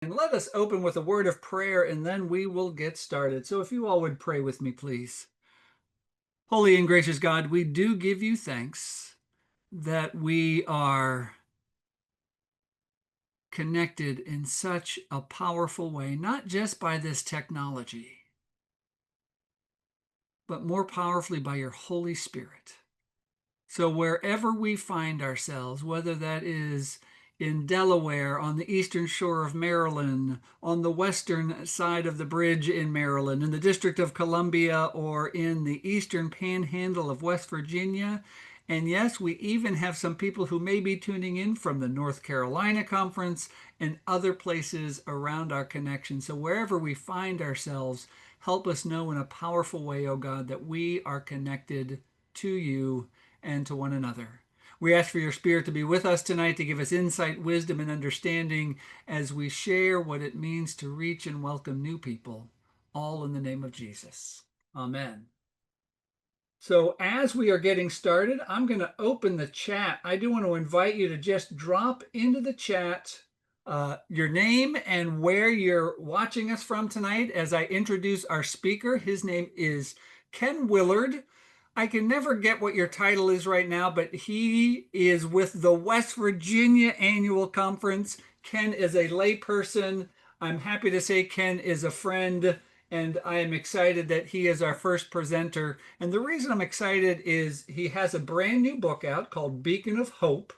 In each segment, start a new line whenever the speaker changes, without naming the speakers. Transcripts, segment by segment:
And let us open with a word of prayer and then we will get started. So if you all would pray with me, please. Holy and gracious God, we do give you thanks that we are connected in such a powerful way, not just by this technology, but more powerfully by your Holy Spirit. So wherever we find ourselves, whether that is in Delaware, on the eastern shore of Maryland, on the western side of the bridge in Maryland, in the District of Columbia, or in the eastern panhandle of West Virginia. And yes, we even have some people who may be tuning in from the North Carolina Conference and other places around our connection. So wherever we find ourselves, help us know in a powerful way, oh God, that we are connected to you and to one another. We ask for your Spirit to be with us tonight, to give us insight, wisdom, and understanding as we share what it means to reach and welcome new people, all in the name of Jesus. Amen. So as we are getting started, I'm going to open the chat. I do want to invite you to just drop into the chat your name and where you're watching us from tonight as I introduce our speaker. His name is Ken Willard. I can never get what your title is right now, but he is with the West Virginia Annual Conference. Ken is a layperson. I'm happy to say Ken is a friend, and I am excited that he is our first presenter. And the reason I'm excited is he has a brand new book out called Beacon of Hope.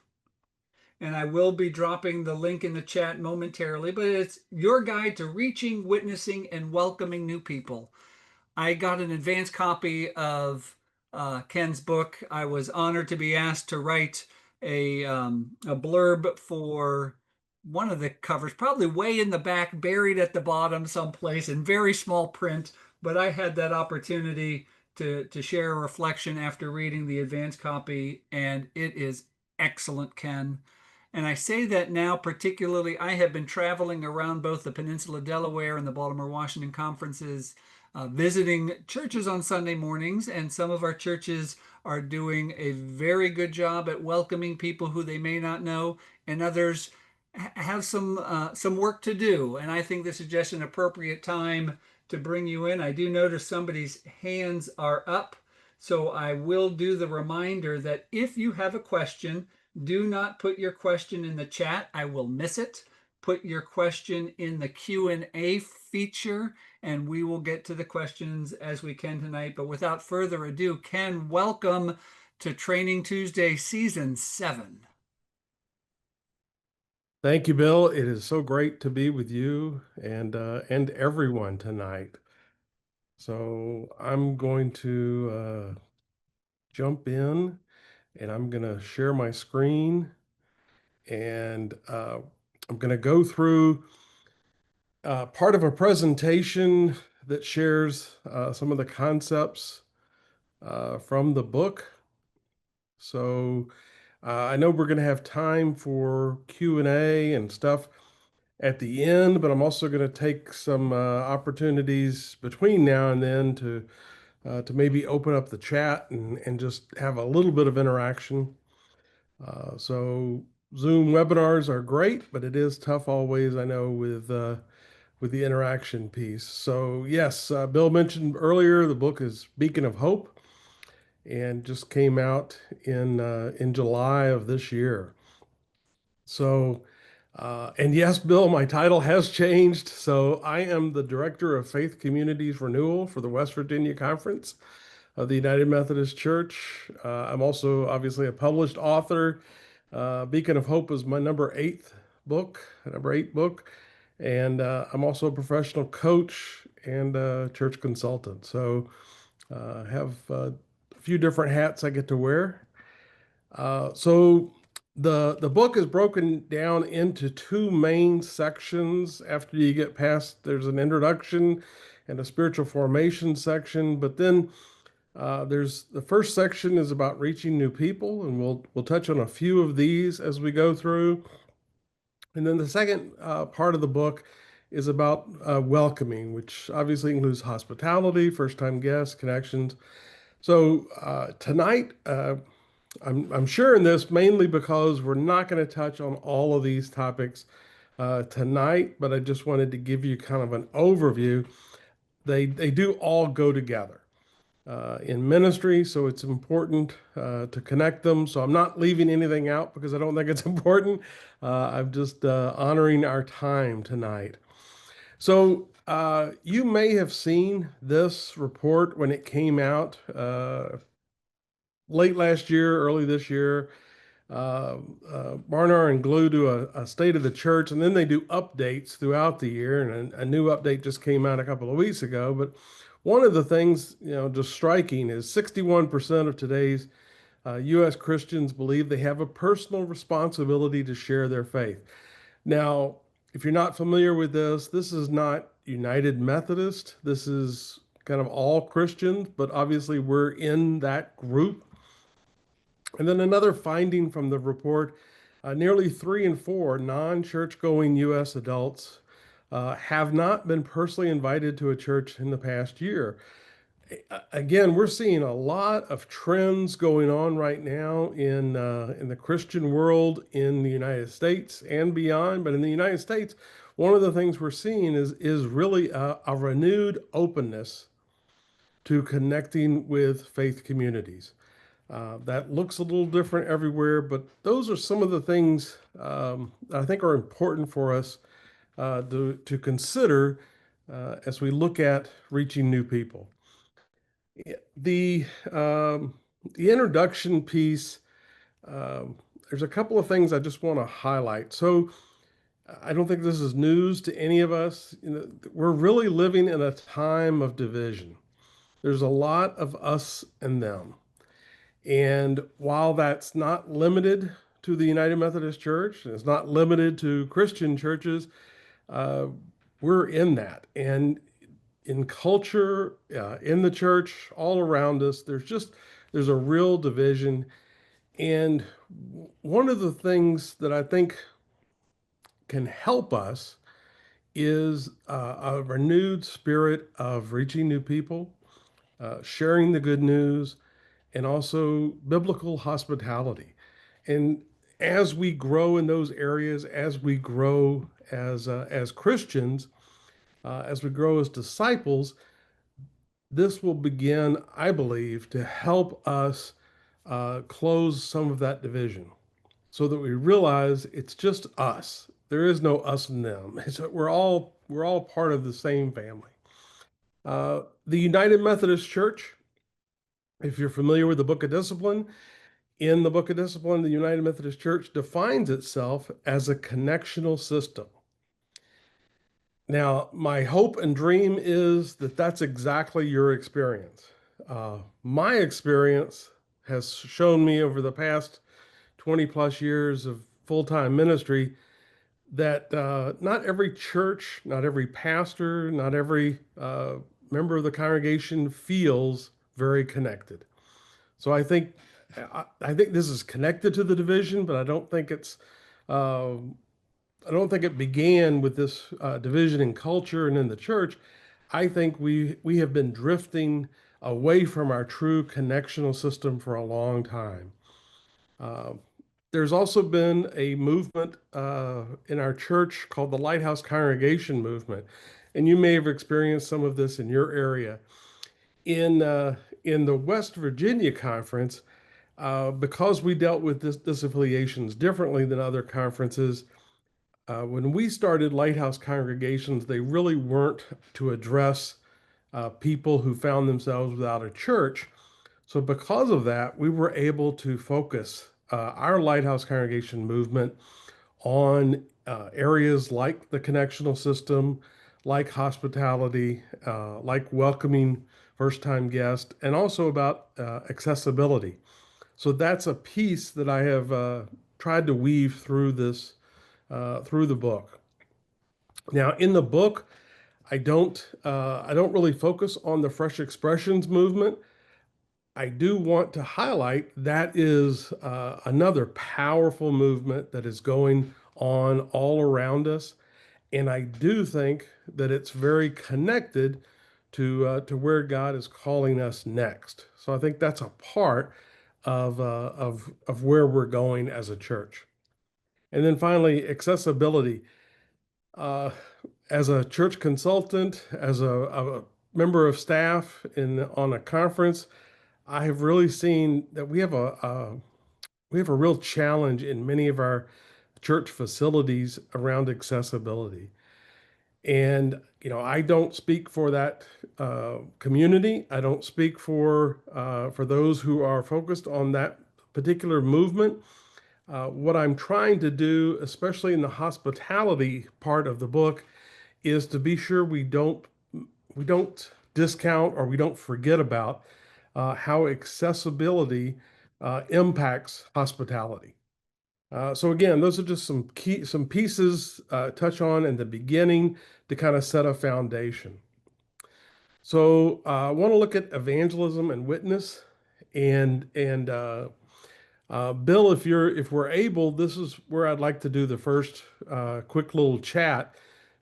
And I will be dropping the link in the chat momentarily, but it's your guide to reaching, witnessing, and welcoming new people. I got an advance copy of Ken's book. I was honored to be asked to write a blurb for one of the covers, probably way in the back, buried at the bottom someplace in very small print. But I had that opportunity to share a reflection after reading the advance copy, and it is excellent, Ken. And I say that now, particularly, I have been traveling around both the Peninsula Delaware and the Baltimore-Washington conferences, visiting churches on Sunday mornings, and some of our churches are doing a very good job at welcoming people who they may not know, and others have some work to do. And I think this is just an appropriate time to bring you in. I do notice somebody's hands are up, so I will do the reminder that if you have a question, do not put your question in the chat. I will miss it. Put your question in the Q&A feature, and we will get to the questions as we can tonight. But without further ado, Ken, welcome to Training Tuesday Season 7.
Thank you, Bill. It is so great to be with you and everyone tonight. So I'm going to jump in and I'm going to share my screen and I'm going to go through part of a presentation that shares some of the concepts from the book. So I know we're going to have time for Q&A and stuff at the end, but I'm also going to take some opportunities between now and then to maybe open up the chat and just have a little bit of interaction. So Zoom webinars are great, but it is tough always, I know, with the interaction piece. So yes, Bill mentioned earlier the book is Beacon of Hope, and just came out in July of this year. So. And yes, Bill, my title has changed. So I am the director of Faith Communities ReNEWal for the West Virginia Conference of the United Methodist Church. I'm also obviously a published author. Beacon of Hope is my number eight book. And I'm also a professional coach and a church consultant. So I have a few different hats I get to wear. So the book is broken down into two main sections. After you get past, there's an introduction and a spiritual formation section, but then there's the first section is about reaching new people, and we'll touch on a few of these as we go through. And then the second part of the book is about welcoming, which obviously includes hospitality, first-time guests, connections. So tonight, I'm sharing this mainly because we're not going to touch on all of these topics tonight, but I just wanted to give you kind of an overview. They do all go together in ministry, so it's important to connect them. So I'm not leaving anything out because I don't think it's important. I'm just honoring our time tonight. So you may have seen this report when it came out late last year, early this year. Barnard and Glue do a state of the church, and then they do updates throughout the year. And a new update just came out a couple of weeks ago. But one of the things, just striking is 61% of today's U.S. Christians believe they have a personal responsibility to share their faith. Now, if you're not familiar with this, this is not United Methodist. This is kind of all Christians, but obviously we're in that group. And then another finding from the report, nearly 3 in 4 non-church going U.S. adults have not been personally invited to a church in the past year. Again, we're seeing a lot of trends going on right now in the Christian world in the United States and beyond. But in the United States, one of the things we're seeing is really a renewed openness to connecting with faith communities. That looks a little different everywhere, but those are some of the things that I think are important for us to consider as we look at reaching new people. The um, the introduction piece, um, there's a couple of things I just want to highlight. So I don't think this is news to any of us. We're really living in a time of division. There's a lot of us and them. And while that's not limited to the United Methodist Church, and it's not limited to Christian churches, uh, we're in that. And in culture, in the church, all around us, there's a real division. And one of the things that I think can help us is a renewed spirit of reaching new people, sharing the good news, and also biblical hospitality. And as we grow in those areas, as we grow as Christians, as we grow as disciples, this will begin, I believe, to help us close some of that division, so that we realize it's just us. There is no us and them. We're all part of the same family. The United Methodist Church, if you're familiar with the Book of Discipline, in the Book of Discipline, the United Methodist Church defines itself as a connectional system. Now, my hope and dream is that that's exactly your experience. My experience has shown me over the past 20 plus years of full time ministry that not every church, not every pastor, not every member of the congregation feels very connected. So I think this is connected to the division, but uh, I don't think it began with this division in culture and in the church. I think we have been drifting away from our true connectional system for a long time. Uh, there's also been a movement in our church called the Lighthouse Congregation Movement, and you may have experienced some of this in your area. In the West Virginia Conference, because we dealt with this affiliations differently than other conferences, when we started Lighthouse congregations, they really weren't to address people who found themselves without a church. So, because of that, we were able to focus our Lighthouse congregation movement on areas like the connectional system, like hospitality, like welcoming first time guests, and also about accessibility. So, that's a piece that I have tried to weave through the book. Now, in the book, I don't really focus on the fresh expressions movement. I do want to highlight that is another powerful movement that is going on all around us, and I do think that it's very connected to where God is calling us next. So I think that's a part of where we're going as a church. And then finally, accessibility. Uh, as a church consultant, as a member of staff on a conference, I have really seen that we have a real challenge in many of our church facilities around accessibility. And I don't speak for that community. I don't speak for those who are focused on that particular movement. What I'm trying to do, especially in the hospitality part of the book, is to be sure we don't discount or we don't forget about how accessibility impacts hospitality. So again, those are just some pieces touch on in the beginning to kind of set a foundation. So I want to look at evangelism and witness, and Bill, if we're able, this is where I'd like to do the first quick little chat.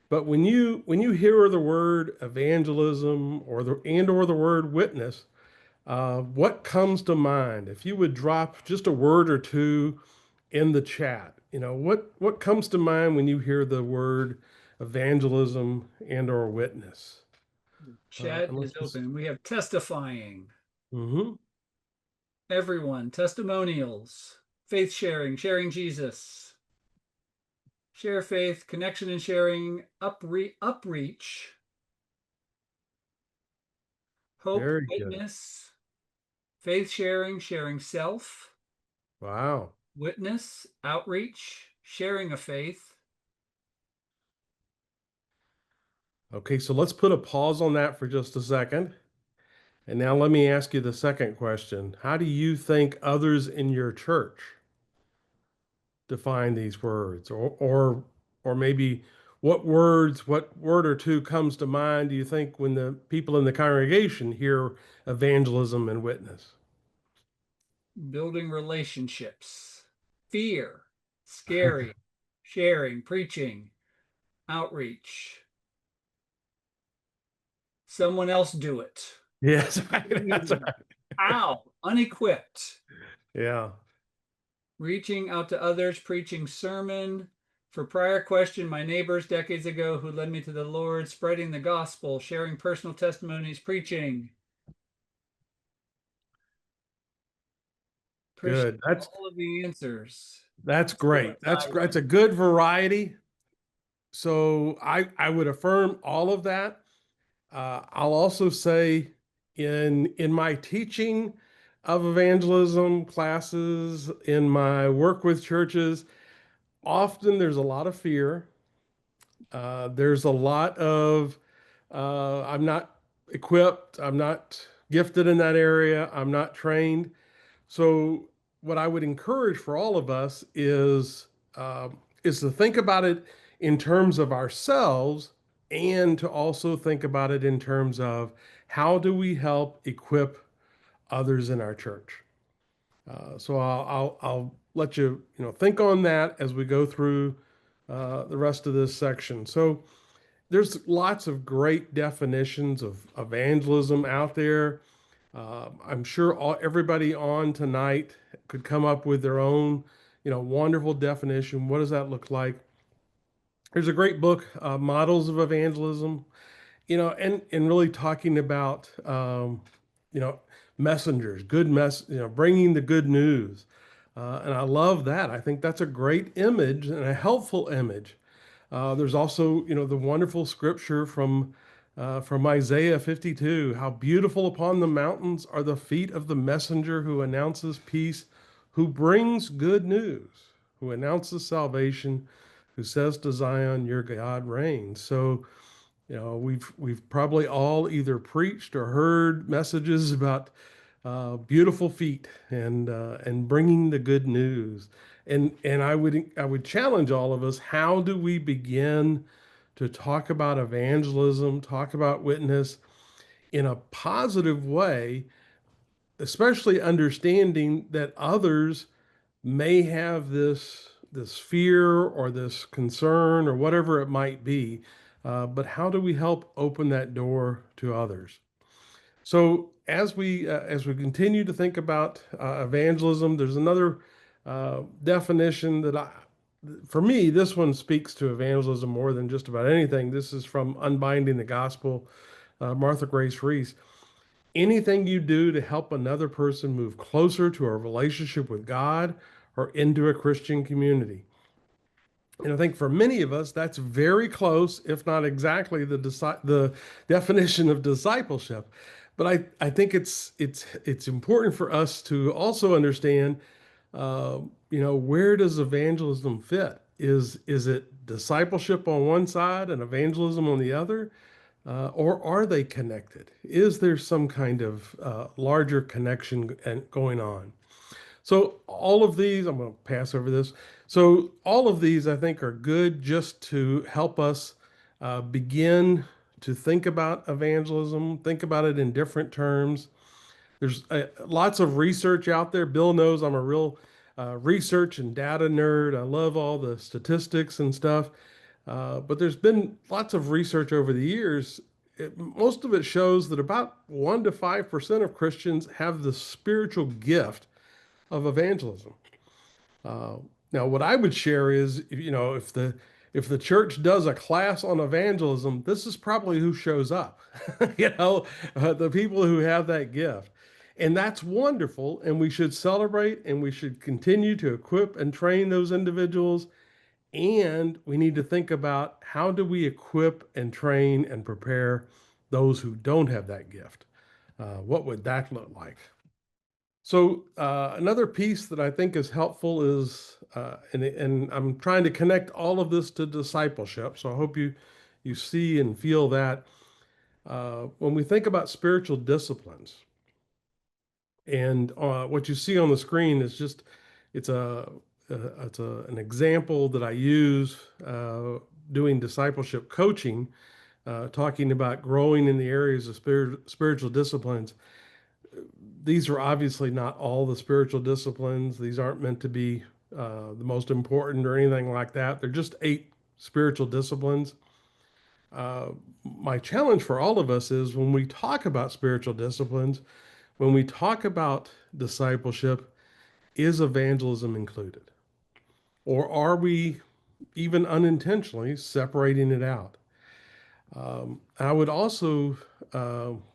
But when you hear the word evangelism or the word witness, what comes to mind? If you would drop just a word or two in the chat, what comes to mind when you hear the word evangelism and or witness?
Chat
Unless
is open. We have testifying,
Mhm.
everyone, testimonials, faith sharing, sharing Jesus, share faith, connection and sharing, upreach, hope,
Very good.
witness, faith sharing, sharing self,
Wow.
witness, outreach, sharing a faith.
Okay, so let's put a pause on that for just a second. And now let me ask you the second question. How do you think others in your church define these words? Or maybe what word or two comes to mind do you think when the people in the congregation hear evangelism and witness?
Building relationships, fear, scary, sharing, preaching, outreach. Someone else do it.
Yes, right. That's
Ooh,
right.
ow, unequipped.
Yeah,
Reaching out to others, preaching sermon. For prior question, my neighbors decades ago who led me to the Lord, spreading the gospel, sharing personal testimonies, preaching. Appreciate
good. That's
all of the answers.
that's
I'm still
great. That's
deciding.
a good variety. So I would affirm all of that. I'll also say in my teaching of evangelism classes, in my work with churches, often there's a lot of fear. There's a lot of I'm not equipped, I'm not gifted in that area, I'm not trained. So what I would encourage for all of us is to think about it in terms of ourselves and to also think about it in terms of how do we help equip others in our church. So I'll let you think on that as we go through the rest of this section. So there's lots of great definitions of evangelism out there. I'm sure everybody on tonight could come up with their own, wonderful definition. What does that look like? There's a great book, Models of Evangelism, and really talking about, you know, messengers, bringing the good news. And I love that. I think that's a great image and a helpful image. There's also, the wonderful scripture from Isaiah 52. How beautiful upon the mountains are the feet of the messenger who announces peace, who brings good news, who announces salvation, who says to Zion, your God reigns. So, we've probably all either preached or heard messages about beautiful feet and bringing the good news. And I would challenge all of us. How do we begin to talk about evangelism, talk about witness in a positive way, especially understanding that others may have this fear or this concern or whatever it might be, but how do we help open that door to others? So as we continue to think about evangelism, there's another definition for me, this one speaks to evangelism more than just about anything. This is from Unbinding the Gospel, Martha Grace Reese. Anything you do to help another person move closer to a relationship with God or into a Christian community. And I think for many of us, that's very close, if not exactly the definition of discipleship. But I think it's important for us to also understand, uh, where does evangelism fit? Is it discipleship on one side and evangelism on the other, or are they connected? Is there some kind of larger connection going on? So all of these, I'm going to pass over this. So all of these, I think, are good just to help us begin to think about evangelism, think about it in different terms. There's lots of research out there. Bill knows I'm a real research and data nerd. I love all the statistics and stuff. But there's been lots of research over the years. Most of it shows that about 1 to 5% of Christians have the spiritual gift of evangelism. Uh, Now, what I would share is, if the church does a class on evangelism, this is probably who shows up. The people who have that gift, and that's wonderful. And we should celebrate, and we should continue to equip and train those individuals. And we need to think about how do we equip and train and prepare those who don't have that gift. What would that look like? So another piece that I think is helpful is, and I'm trying to connect all of this to discipleship. So I hope you see and feel that when we think about spiritual disciplines, and what you see on the screen is just it's a an example that I use doing discipleship coaching, talking about growing in the areas of spiritual disciplines. These are obviously not all the spiritual disciplines. These aren't meant to be the most important or anything like that. They're just 8 spiritual disciplines. Uh, my challenge for all of us is when we talk about spiritual disciplines, when we talk about discipleship, is evangelism included? Or are we even unintentionally separating it out? I would also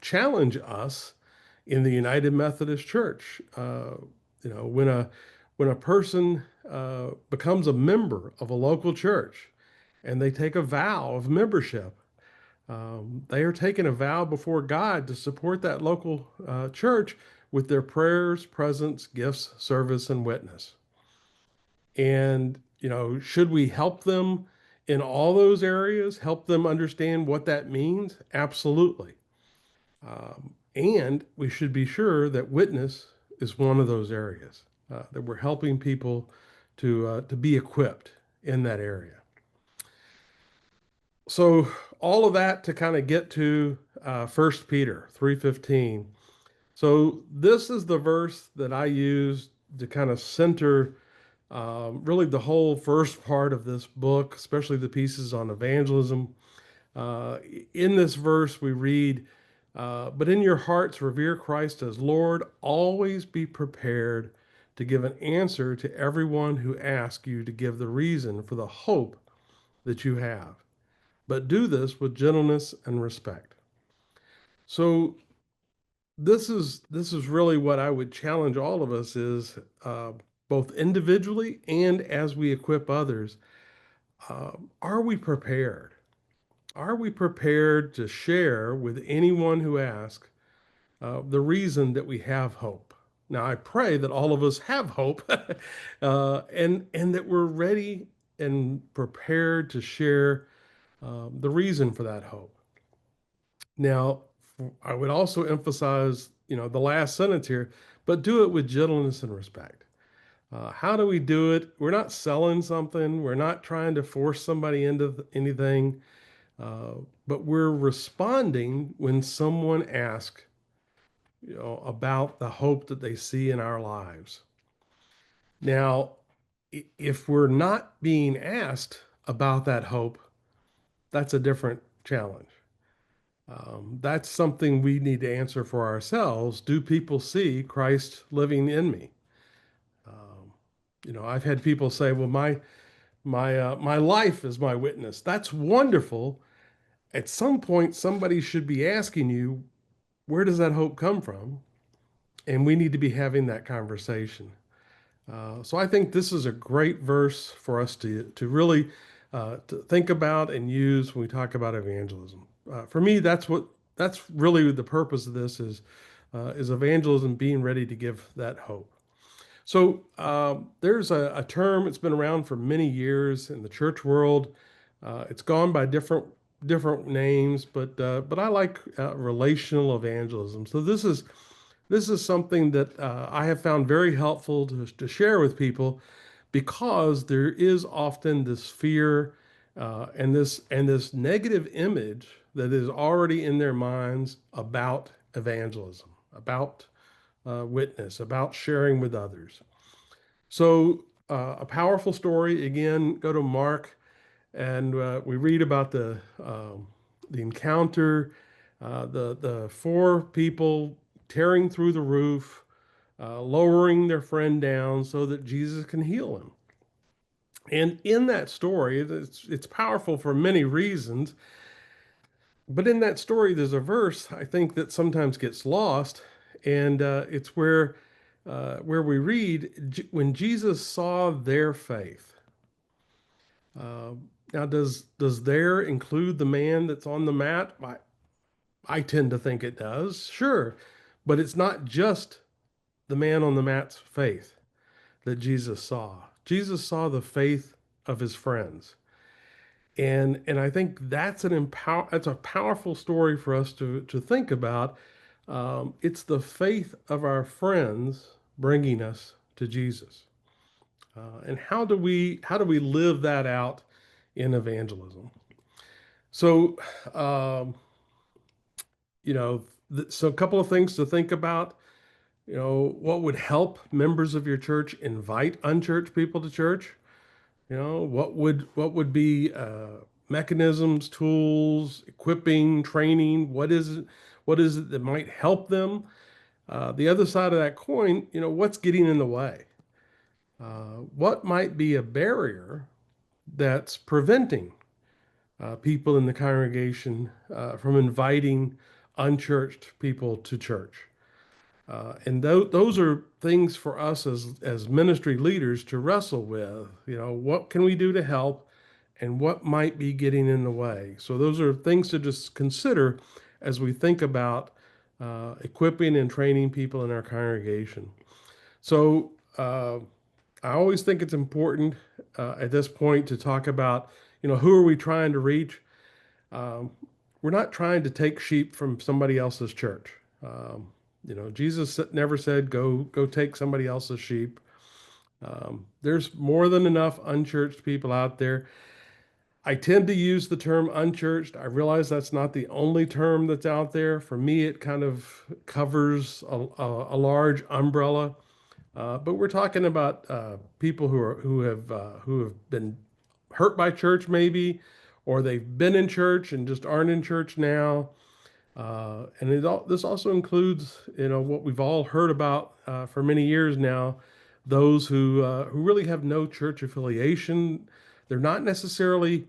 challenge us in the United Methodist Church. When a person becomes a member of a local church and they take a vow of membership, they are taking a vow before God to support that local church with their prayers, presence, gifts, service, and witness. And, should we help them in all those areas, help them understand what that means? Absolutely. And we should be sure that witness is one of those areas, that we're helping people to be equipped in that area. So all of that to kind of get to 1 Peter 3:15. So this is the verse that I use to kind of center really the whole first part of this book, especially the pieces on evangelism. Uh, in this verse, we read, but in your hearts, revere Christ as Lord. Always be prepared to give an answer to everyone who asks you to give the reason for the hope that you have. But do this with gentleness and respect. So this is really what I would challenge all of us is both individually and as we equip others. Are we prepared? Are we prepared to share with anyone who asks the reason that we have hope? Now, I pray that all of us have hope, and that we're ready and prepared to share the reason for that hope. Now, I would also emphasize, the last sentence here, but do it with gentleness and respect. How do we do it? We're not selling something. We're not trying to force somebody into anything. But we're responding when someone asks, about the hope that they see in our lives. Now, if we're not being asked about that hope, that's a different challenge. That's something we need to answer for ourselves. Do people see Christ living in me? I've had people say, well, My life is my witness. That's wonderful. At some point, somebody should be asking you, where does that hope come from? And we need to be having that conversation. So I think this is a great verse for us to really to think about and use when we talk about evangelism. For me, that's really the purpose of this is evangelism being ready to give that hope. So there's a term, it's been around for many years in the church world. It's gone by different names, but I like relational evangelism. So this is something that I have found very helpful to share with people because there is often this fear and this negative image that is already in their minds about evangelism, about witness, about sharing with others. So, a powerful story. Again, go to Mark, and we read about the encounter, the four people tearing through the roof, lowering their friend down so that Jesus can heal him. And in that story, it's powerful for many reasons. But in that story, there's a verse I think that sometimes gets lost, and it's where we read when Jesus saw their faith. Uh, Now, does there include the man that's on the mat? I tend to think it does, sure, but it's not just the man on the mat's faith that Jesus saw. Jesus saw the faith of his friends. And I think that's a powerful story for us to think about. It's the faith of our friends bringing us to Jesus. And how do we live that out in evangelism? So um, so a couple of things to think about. What would help members of your church invite unchurched people to church? What would be mechanisms, tools, equipping, training? What is it that might help them? The other side of that coin, what's getting in the way? What might be a barrier that's preventing people in the congregation from inviting unchurched people to church? And those are things for us as ministry leaders to wrestle with. What can we do to help, and what might be getting in the way? So those are things to just consider as we think about equipping and training people in our congregation. So I always think it's important at this point to talk about, who are we trying to reach? Um, we're not trying to take sheep from somebody else's church. Jesus never said, go take somebody else's sheep. There's more than enough unchurched people out there. I tend to use the term unchurched. I realize that's not the only term that's out there. For me, it kind of covers a large umbrella. But we're talking about people who have been hurt by church, maybe, or they've been in church and just aren't in church now. This also includes, what we've all heard about for many years now, those who really have no church affiliation. They're not necessarily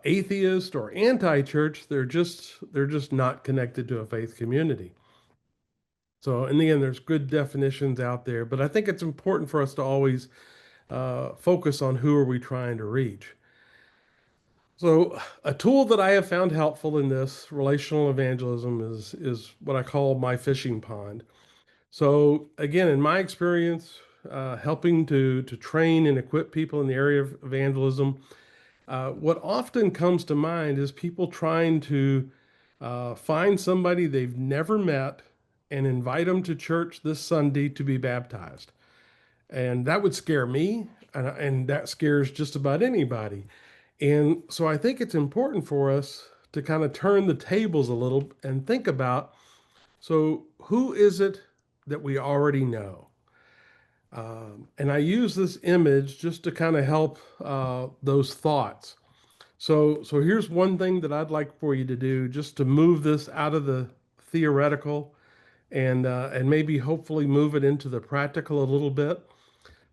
atheist or anti-church. They're just not connected to a faith community. So, in the end, there's good definitions out there, but I think it's important for us to always focus on who are we trying to reach. So, a tool that I have found helpful in this relational evangelism is what I call my fishing pond. So, again, in my experience, helping to train and equip people in the area of evangelism, what often comes to mind is people trying to find somebody they've never met and invite them to church this Sunday to be baptized. And that would scare me, and that scares just about anybody. And so I think it's important for us to kind of turn the tables a little and think about, so who is it that we already know? And I use this image just to kind of help those thoughts. So here's one thing that I'd like for you to do, just to move this out of the theoretical and maybe hopefully move it into the practical a little bit.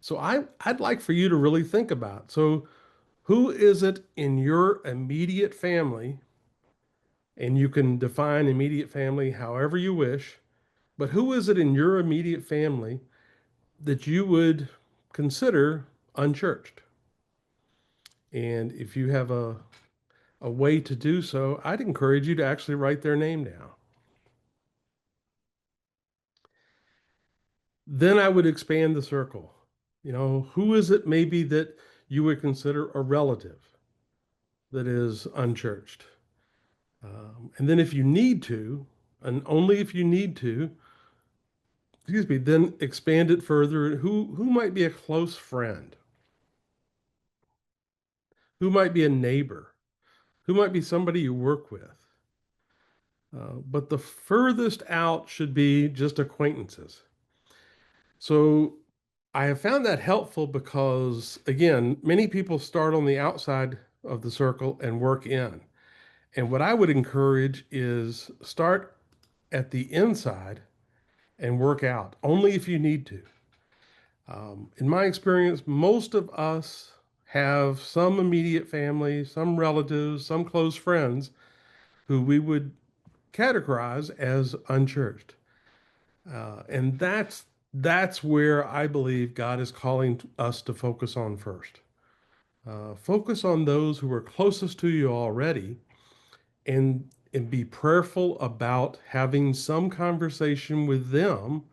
So I'd like for you to really think about. So who is it in your immediate family? And you can define immediate family however you wish, but who is it in your immediate family that you would consider unchurched? And if you have a way to do so, I'd encourage you to actually write their name down. Then I would expand the circle. Who is it maybe that you would consider a relative that is unchurched? And then if you need to, and only if you need to, excuse me, then expand it further. Who might be a close friend? Who might be a neighbor? Who might be somebody you work with? But the furthest out should be just acquaintances. So I have found that helpful because, again, many people start on the outside of the circle and work in. And what I would encourage is start at the inside and work out, only if you need to. In my experience, most of us have some immediate family, some relatives, some close friends who we would categorize as unchurched. And that's where I believe God is calling us to focus on first. Focus on those who are closest to you already, and be prayerful about having some conversation with them,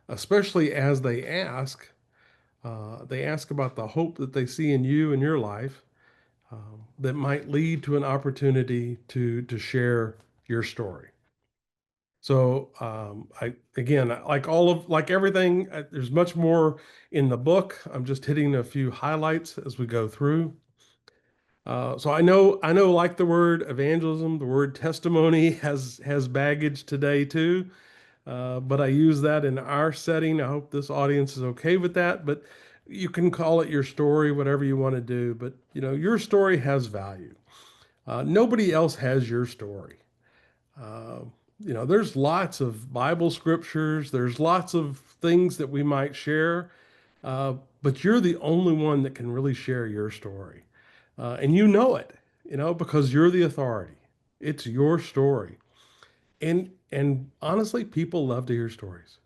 especially as they ask. They ask about the hope that they see in you and your life, that might lead to an opportunity to share your story. So I again, like everything, there's much more in the book. I'm just hitting a few highlights as we go through. So I know, like the word evangelism, the word testimony has baggage today too. But I use that in our setting. I hope this audience is okay with that. But you can call it your story, whatever you want to do. But your story has value. Nobody else has your story. Uh, there's lots of Bible scriptures. There's lots of things that we might share, but you're the only one that can really share your story, and you know it. Because you're the authority. It's your story, and honestly, people love to hear stories.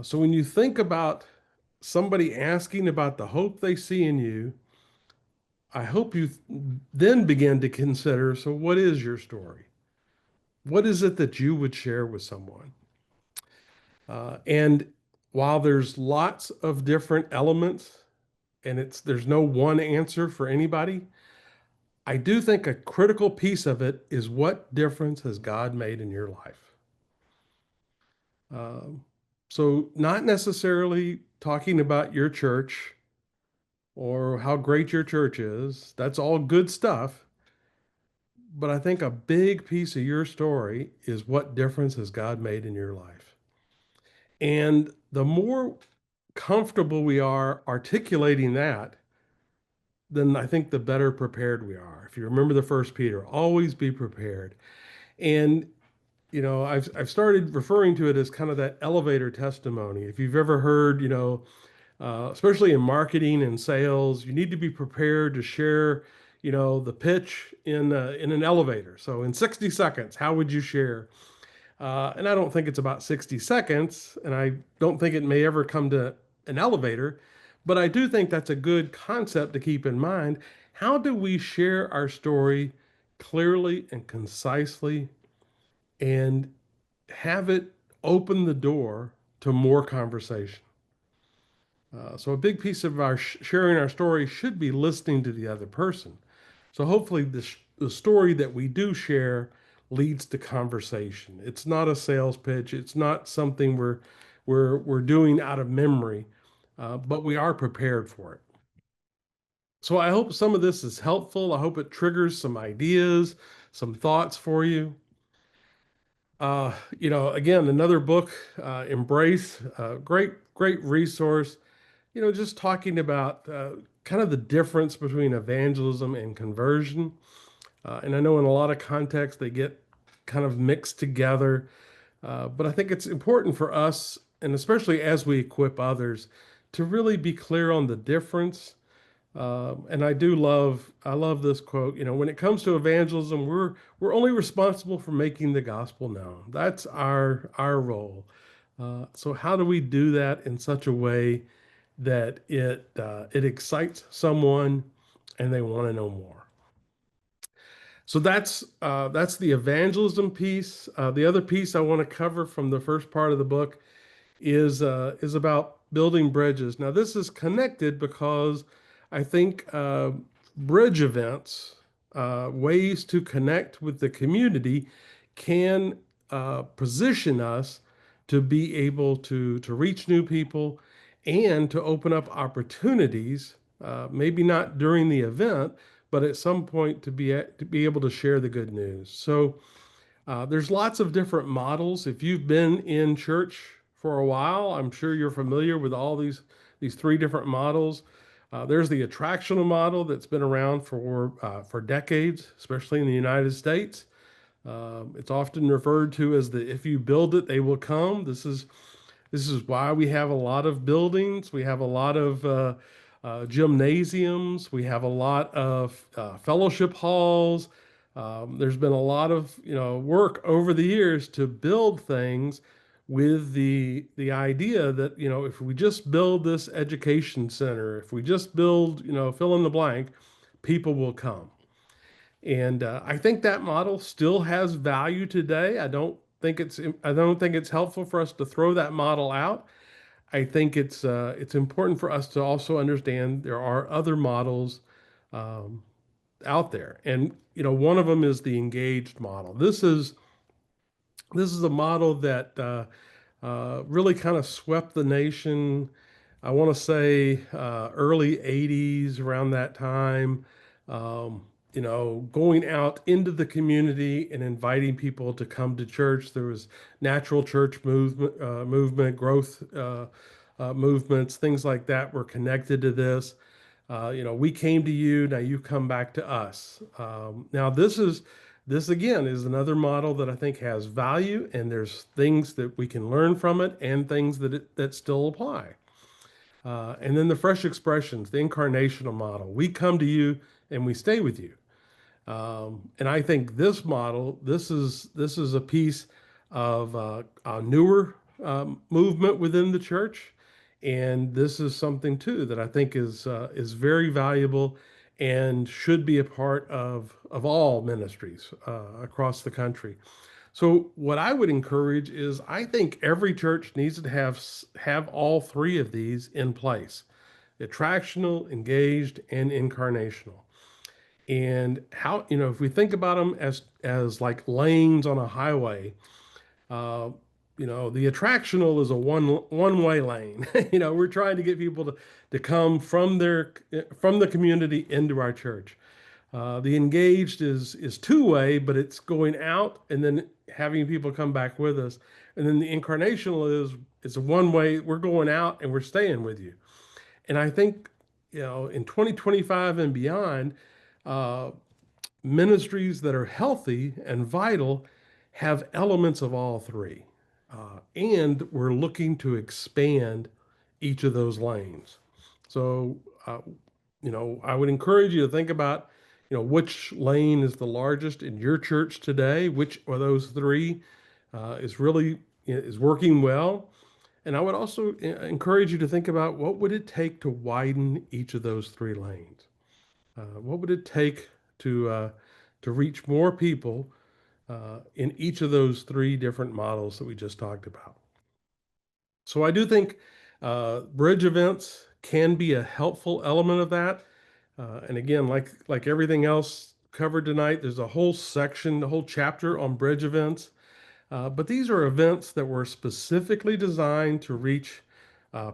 So when you think about somebody asking about the hope they see in you, I hope you then begin to consider, so what is your story? What is it that you would share with someone? And while there's lots of different elements and there's no one answer for anybody, I do think a critical piece of it is, what difference has God made in your life? Um, so not necessarily talking about your church or how great your church is. That's all good stuff. But I think a big piece of your story is, what difference has God made in your life? And the more comfortable we are articulating that, then I think the better prepared we are. If you remember the first Peter, always be prepared. And I've started referring to it as kind of that elevator testimony. If you've ever heard, especially in marketing and sales, you need to be prepared to share, the pitch in an elevator. So in 60 seconds, how would you share? And I don't think it's about 60 seconds, and I don't think it may ever come to an elevator, but I do think that's a good concept to keep in mind. How do we share our story clearly and concisely and have it open the door to more conversation? So a big piece of our sharing our story should be listening to the other person. So hopefully the story that we do share leads to conversation. It's not a sales pitch. It's not something we're doing out of memory, but we are prepared for it. So I hope some of this is helpful. I hope it triggers some ideas, some thoughts for you. Again, another book, Embrace, great resource. Just talking about kind of the difference between evangelism and conversion. And I know in a lot of contexts they get kind of mixed together, but I think it's important for us, and especially as we equip others, to really be clear on the difference. And I love this quote. You know, when it comes to evangelism, we're only responsible for making the gospel known. That's our role. So how do we do that in such a way that it excites someone and they want to know more? So that's the evangelism piece. The other piece I want to cover from the first part of the book is about building bridges. Now, this is connected because I think bridge events, ways to connect with the community, can position us to be able to reach new people and to open up opportunities. Maybe not during the event, but at some point to be able to share the good news. So there's lots of different models. If you've been in church for a while, I'm sure you're familiar with all these three different models. There's the attractional model that's been around for decades, especially in the United States. It's often referred to as the "if you build it, they will come." This is why we have a lot of buildings. We have a lot of gymnasiums. We have a lot of fellowship halls. There's been a lot of work over the years to build things with the idea that if we just build this education center, if we just build fill in the blank, people will come. And I think that model still has value today. I don't think it's helpful for us to throw that model out. I think it's important for us to also understand there are other models um, out there, and one of them is the engaged model. This is a model that really kind of swept the nation. I want to say early 80s, around that time. Going out into the community and inviting people to come to church. There was natural church movement, growth movements, things like that were connected to this. We came to you, now you come back to us. Now this again is another model that I think has value, and there's things that we can learn from it and things that still apply. And then the fresh expressions, the incarnational model. We come to you and we stay with you. And I think this model, this is a piece of a newer movement within the church, and this is something too that I think is very valuable and should be a part of all ministries across the country. So what I would encourage is I think every church needs to have all three of these in place: attractional, engaged, and incarnational. And how, if we think about them as like lanes on a highway, uh, the attractional is a one way lane. We're trying to get people to come from the community into our church. The engaged is two-way, but it's going out and then having people come back with us. And then the incarnational is a one way. We're going out and we're staying with you. And I think in 2025 and beyond, uh, ministries that are healthy and vital have elements of all three. And we're looking to expand each of those lanes. So, I would encourage you to think about, which lane is the largest in your church today, which of those three is working well. And I would also encourage you to think about what would it take to widen each of those three lanes? What would it take to reach more people in each of those three different models that we just talked about? So I do think bridge events can be a helpful element of that. And again, like everything else covered tonight, there's a whole section, a whole chapter on bridge events. But these are events that were specifically designed to reach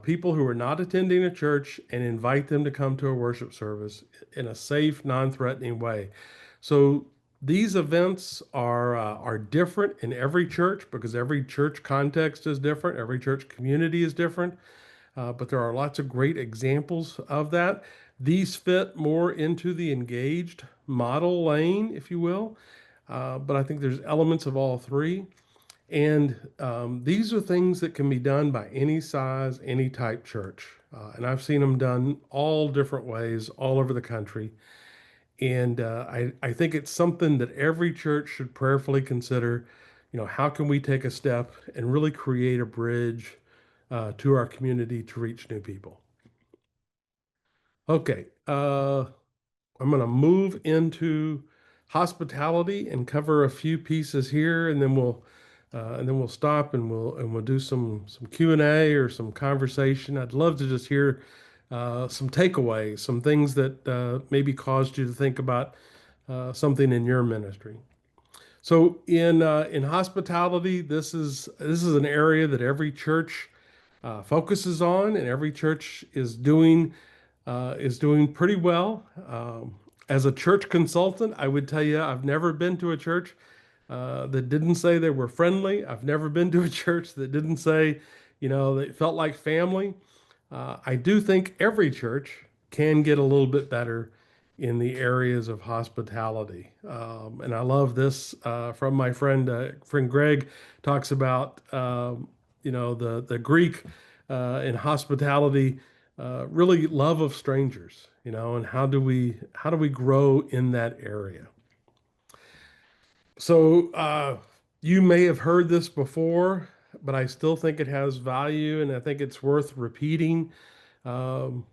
people who are not attending a church and invite them to come to a worship service in a safe, non-threatening way. So these events are different in every church because every church context is different, every church community is different. But there are lots of great examples of that. These fit more into the engaged model lane, if you will. But I think there's elements of all three. And these are things that can be done by any size, any type church. and I've seen them done all different ways all over the country. And I think it's something that every church should prayerfully consider. How can we take a step and really create a bridge to our community to reach new people? Okay, I'm going to move into hospitality and cover a few pieces here, and then we'll stop and we'll do some Q&A or some conversation. I'd love to just hear some takeaways, some things that maybe caused you to think about something in your ministry. So in hospitality, this is an area that every church focuses on, and every church is doing pretty well. As a church consultant, I would tell you I've never been to a church that didn't say they were friendly. I've never been to a church that didn't say, they felt like family. I do think every church can get a little bit better in the areas of hospitality. And I love this from my friend Greg talks about, the Greek in hospitality, really love of strangers, and how do we grow in that area? So you may have heard this before, but I still think it has value, and I think it's worth repeating. Um,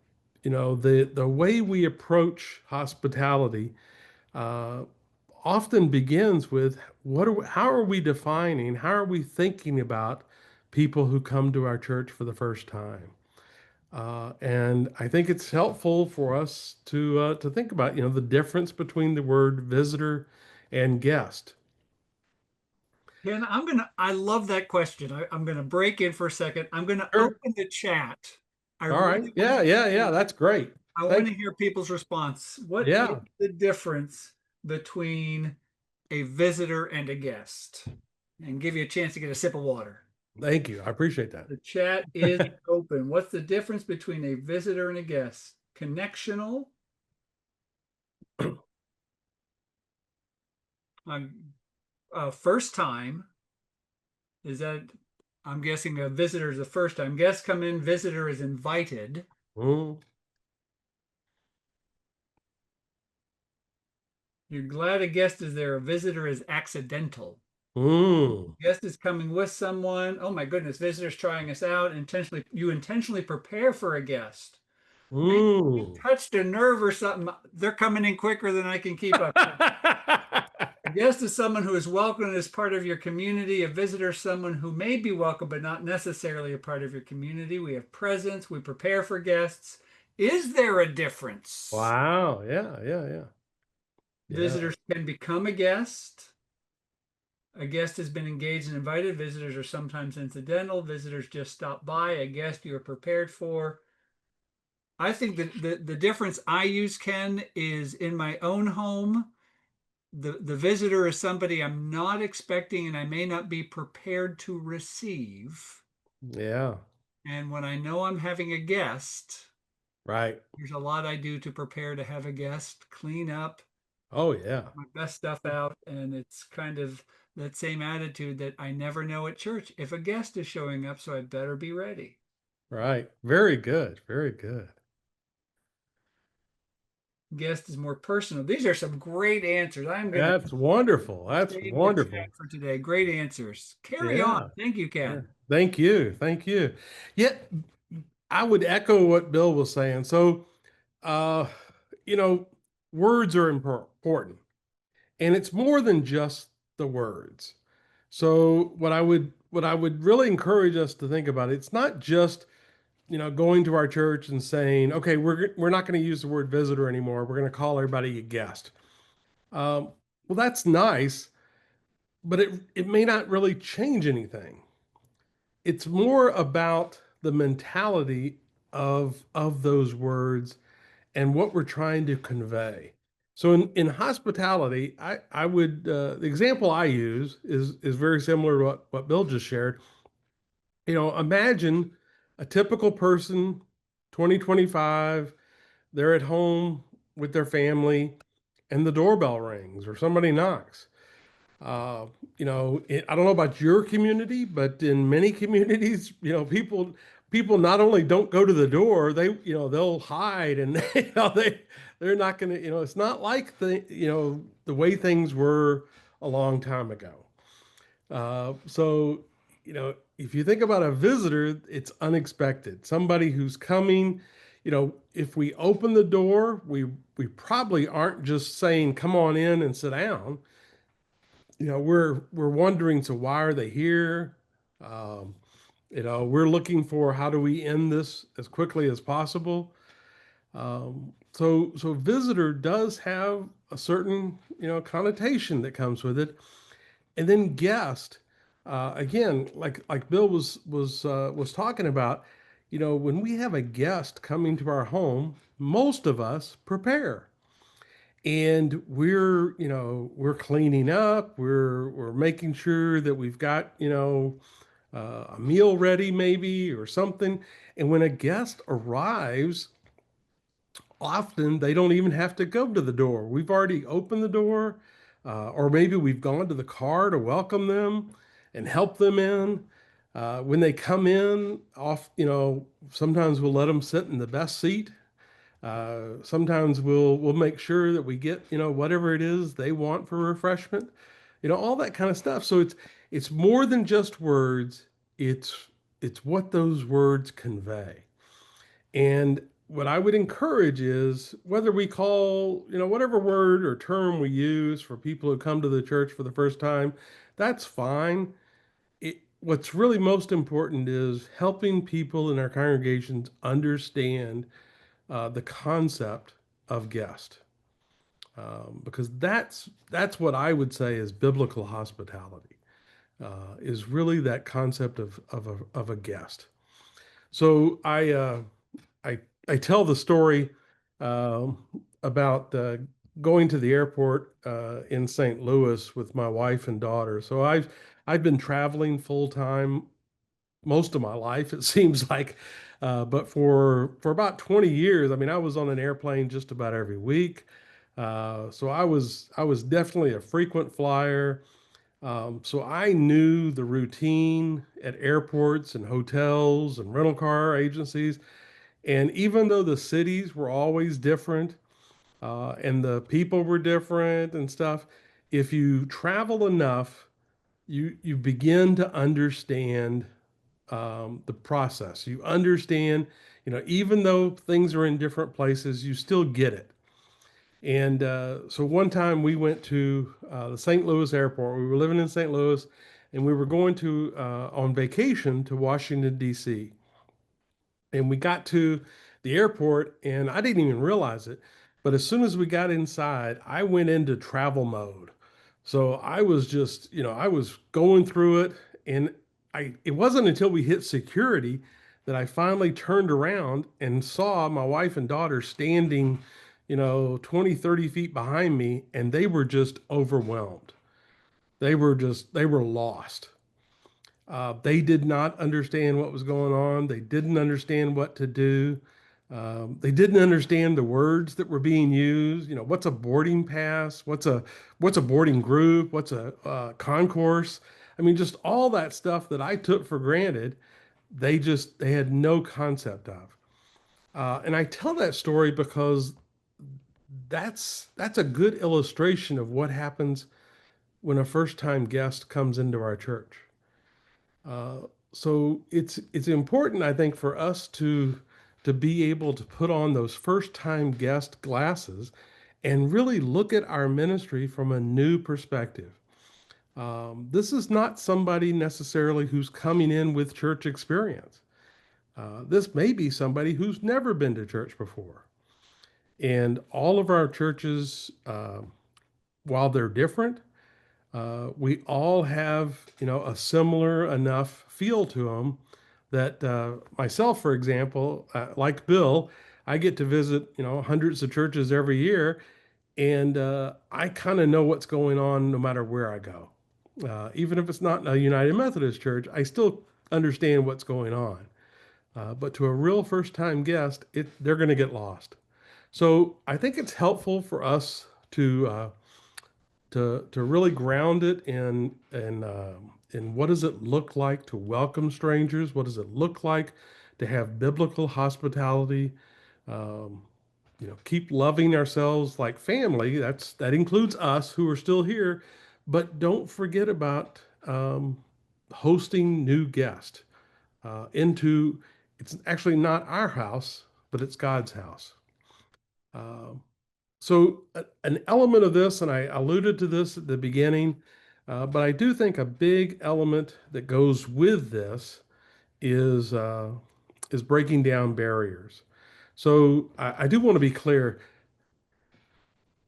the way we approach hospitality uh, often begins with how are we defining, how are we thinking about people who come to our church for the first time? And I think it's helpful for us to think about, the difference between the word visitor and guest.
Ken, I love that question. I'm gonna break in for a second. I'm gonna
Sure.
open the chat. I
All right.
really want
Yeah, yeah, yeah. That's great.
I want
Thank
to hear people's response. What is
Yeah.
the difference between a visitor and a guest? And give you a chance to get a sip of water.
Thank you. I appreciate that.
The chat is open. What's the difference between a visitor and a guest? Connectional, um, first time. Is that, I'm guessing a visitor is the first time. Guests come in, visitor is invited.
Mm,
You're glad a guest is there. A visitor is accidental.
mm,
Guest is coming with someone. Oh my goodness, visitor's trying us out. You intentionally prepare for a guest. Maybe you
mm.
touched a nerve or something. They're coming in quicker than I can keep up. A guest is someone who is welcome as part of your community. A visitor is someone who may be welcome, but not necessarily a part of your community. We have presence. We prepare for guests. Is there a difference?
Wow. Yeah, yeah, yeah. Yeah.
Visitors can become a guest. A guest has been engaged and invited. Visitors are sometimes incidental. Visitors just stop by. A guest you are prepared for. I think that the difference I use, Ken, is in my own home. The visitor is somebody I'm not expecting and I may not be prepared to receive.
Yeah.
And when I know I'm having a guest,
Right.
there's a lot I do to prepare to have a guest, clean up,
Oh, yeah.
my best stuff out. And it's kind of that same attitude that I never know at church if a guest is showing up, so I better be ready.
Right. Very good. Very good.
Guest is more personal. These are some great answers. I'm going to
That's wonderful. That's
save the chat
wonderful.
for today. Great answers. Carry on.
Yeah.
Thank you,
Yeah.
Ken.
Thank you. Thank you. Yeah, I would echo what Bill was saying. So, uh, you know, words are important, and it's more than just the words. So, what I would really encourage us to think about, it's not just, going to our church and saying, okay, we're not going to use the word visitor anymore. We're going to call everybody a guest. Well, that's nice, but it may not really change anything. It's more about the mentality of those words and what we're trying to convey. So in hospitality, I would the example I use is very similar to what Bill just shared. Imagine a typical person, 2025, they're at home with their family, and the doorbell rings or somebody knocks. Uh, I don't know about your community, but in many communities, people people not only don't go to the door, they'll hide and they're not going to, it's not like the way things were a long time ago. So, if you think about a visitor, it's unexpected. Somebody who's coming, if we open the door, we probably aren't just saying, "Come on in and sit down." We're wondering, so why are they here? Um, we're looking for how do we end this as quickly as possible. So visitor does have a certain connotation that comes with it, and then guest, again, like Bill was talking about, when we have a guest coming to our home, most of us prepare, and we're cleaning up, we're making sure that we've got a meal ready maybe or something. And when a guest arrives, often they don't even have to go to the door. We've already opened the door, or maybe we've gone to the car to welcome them and help them in. When they come in, sometimes we'll let them sit in the best seat. Sometimes we'll make sure that we get whatever it is they want for refreshment, all that kind of stuff. So it's more than just words. It's it's what those words convey. And what I would encourage is whether we call, whatever word or term we use for people who come to the church for the first time, that's fine. What's really most important is helping people in our congregations understand the concept of guest, because that's what I would say is biblical hospitality, is really that concept of a guest. So I I tell the story um, about going to the airport in St. Louis with my wife and daughter. So I've been traveling full time most of my life, it seems like. But for about 20 years, I mean, I was on an airplane just about every week. So I was definitely a frequent flyer. So I knew the routine at airports and hotels and rental car agencies. And even though the cities were always different, and the people were different and stuff, if you travel enough, you begin to understand the process. You understand, even though things are in different places, you still get it. And so one time we went to the St. Louis airport. We were living in St. Louis, and we were going to on vacation to Washington, D.C. And we got to the airport, and I didn't even realize it. But as soon as we got inside, I went into travel mode. So I was just, I was going through it. And it wasn't until we hit security that I finally turned around and saw my wife and daughter standing, 20, 30 feet behind me, and they were just overwhelmed. They were lost. They did not understand what was going on. They didn't understand what to do. They didn't understand the words that were being used. What's a boarding pass? What's a boarding group? What's a concourse? I mean, just all that stuff that I took for granted. They had no concept of. And I tell that story because that's a good illustration of what happens when a first time guest comes into our church. Uh, so it's important, I think, for us to be able to put on those first time guest glasses and really look at our ministry from a new perspective. This is not somebody necessarily who's coming in with church experience. This may be somebody who's never been to church before. And all of our churches, while they're different, we all have, a similar enough feel to them that myself, for example, like Bill, I get to visit, hundreds of churches every year, and I kind of know what's going on no matter where I go. Even if it's not a United Methodist church, I still understand what's going on. But to a real first-time guest, they're going to get lost. So I think it's helpful for us to really ground it in what does it look like to welcome strangers? What does it look like to have biblical hospitality. Um, keep loving ourselves like family. That includes us who are still here, but don't forget about hosting new guests into. It's actually not our house, but it's God's house. Um, an element of this, and I alluded to this at the beginning, but I do think a big element that goes with this is uh, is breaking down barriers. So I do want to be clear,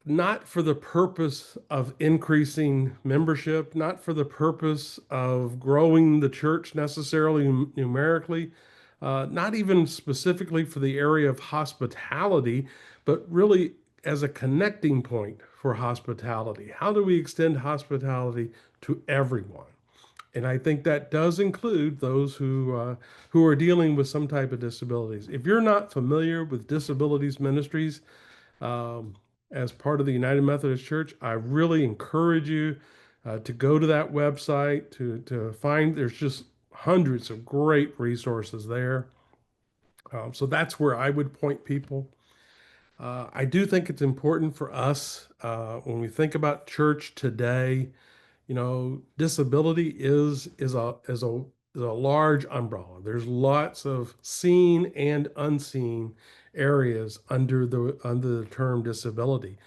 not for the purpose of increasing membership, not for the purpose of growing the church necessarily numerically, not even specifically for the area of hospitality, but really as a connecting point for hospitality. How do we extend hospitality to everyone? And I think that does include those who are dealing with some type of disabilities. If you're not familiar with disabilities ministries, um, as part of the United Methodist Church, I really encourage you to go to that website to find. There's just hundreds of great resources there. So that's where I would point people. I do think it's important for us when we think about church today. Disability is a large umbrella. There's lots of seen and unseen areas under the term disability,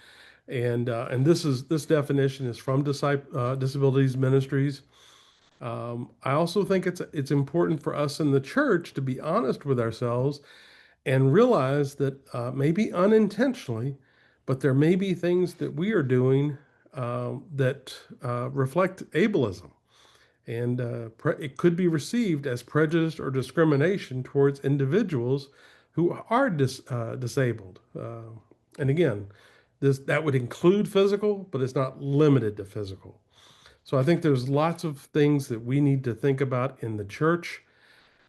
and this definition is from Disabilities Ministries. I also think it's important for us in the church to be honest with ourselves and realize that maybe unintentionally, but there may be things that we are doing that reflect ableism. And it could be received as prejudice or discrimination towards individuals who are disabled. And again, that would include physical, but it's not limited to physical. So I think there's lots of things that we need to think about in the church.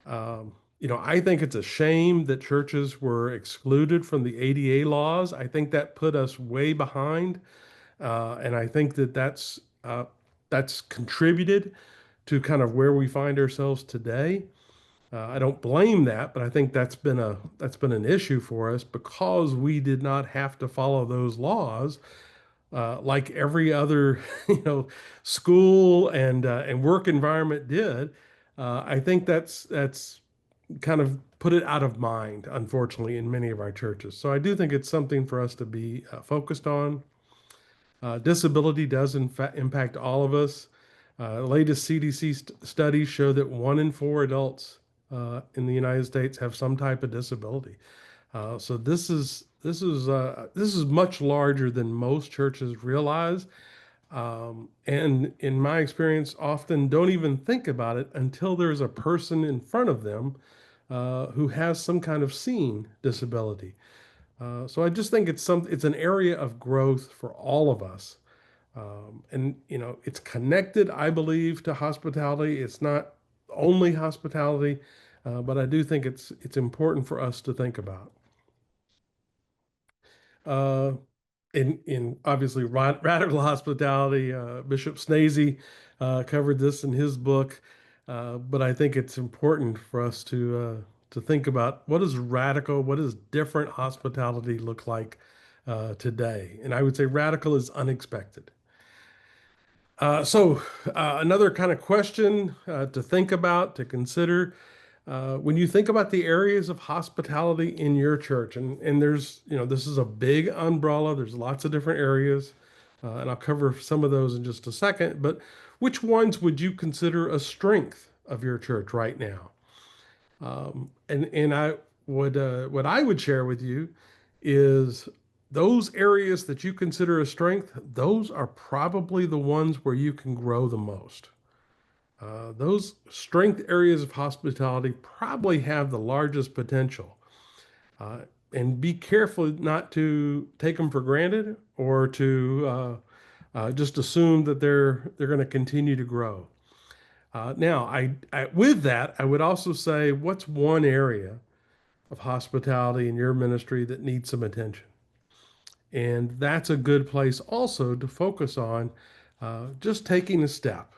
I think it's a shame that churches were excluded from the ADA laws. I think that put us way behind, and I think that's contributed to kind of where we find ourselves today. I don't blame that, but I think that's been an issue for us because we did not have to follow those laws like every other school and work environment did. I think that's kind of put it out of mind, unfortunately, in many of our churches. So I do think it's something for us to be focused on. Disability does in fact impact all of us. Latest CDC studies show that 1 in 4 adults in the United States have some type of disability. So this is much larger than most churches realize, and in my experience, often don't even think about it until there's a person in front of them who has some kind of seeing disability. So I just think it's an area of growth for all of us. And it's connected, I believe, to hospitality. It's not only hospitality, but I do think it's important for us to think about. Uh, in obviously radical hospitality, Bishop Snazy covered this in his book, but I think it's important for us to think about what does different hospitality look like today, and I would say radical is unexpected. Another kind of question to think about, to consider, when you think about the areas of hospitality in your church, and this is a big umbrella, there's lots of different areas, and I'll cover some of those in just a second, but which ones would you consider a strength of your church right now? And what I would share with you is those areas that you consider a strength, those are probably the ones where you can grow the most. Those strength areas of hospitality probably have the largest potential. Uh, and be careful not to take them for granted or to just assume that they're going to continue to grow. Now, with that, I would also say, what's one area of hospitality in your ministry that needs some attention? And that's a good place also to focus on just taking a step.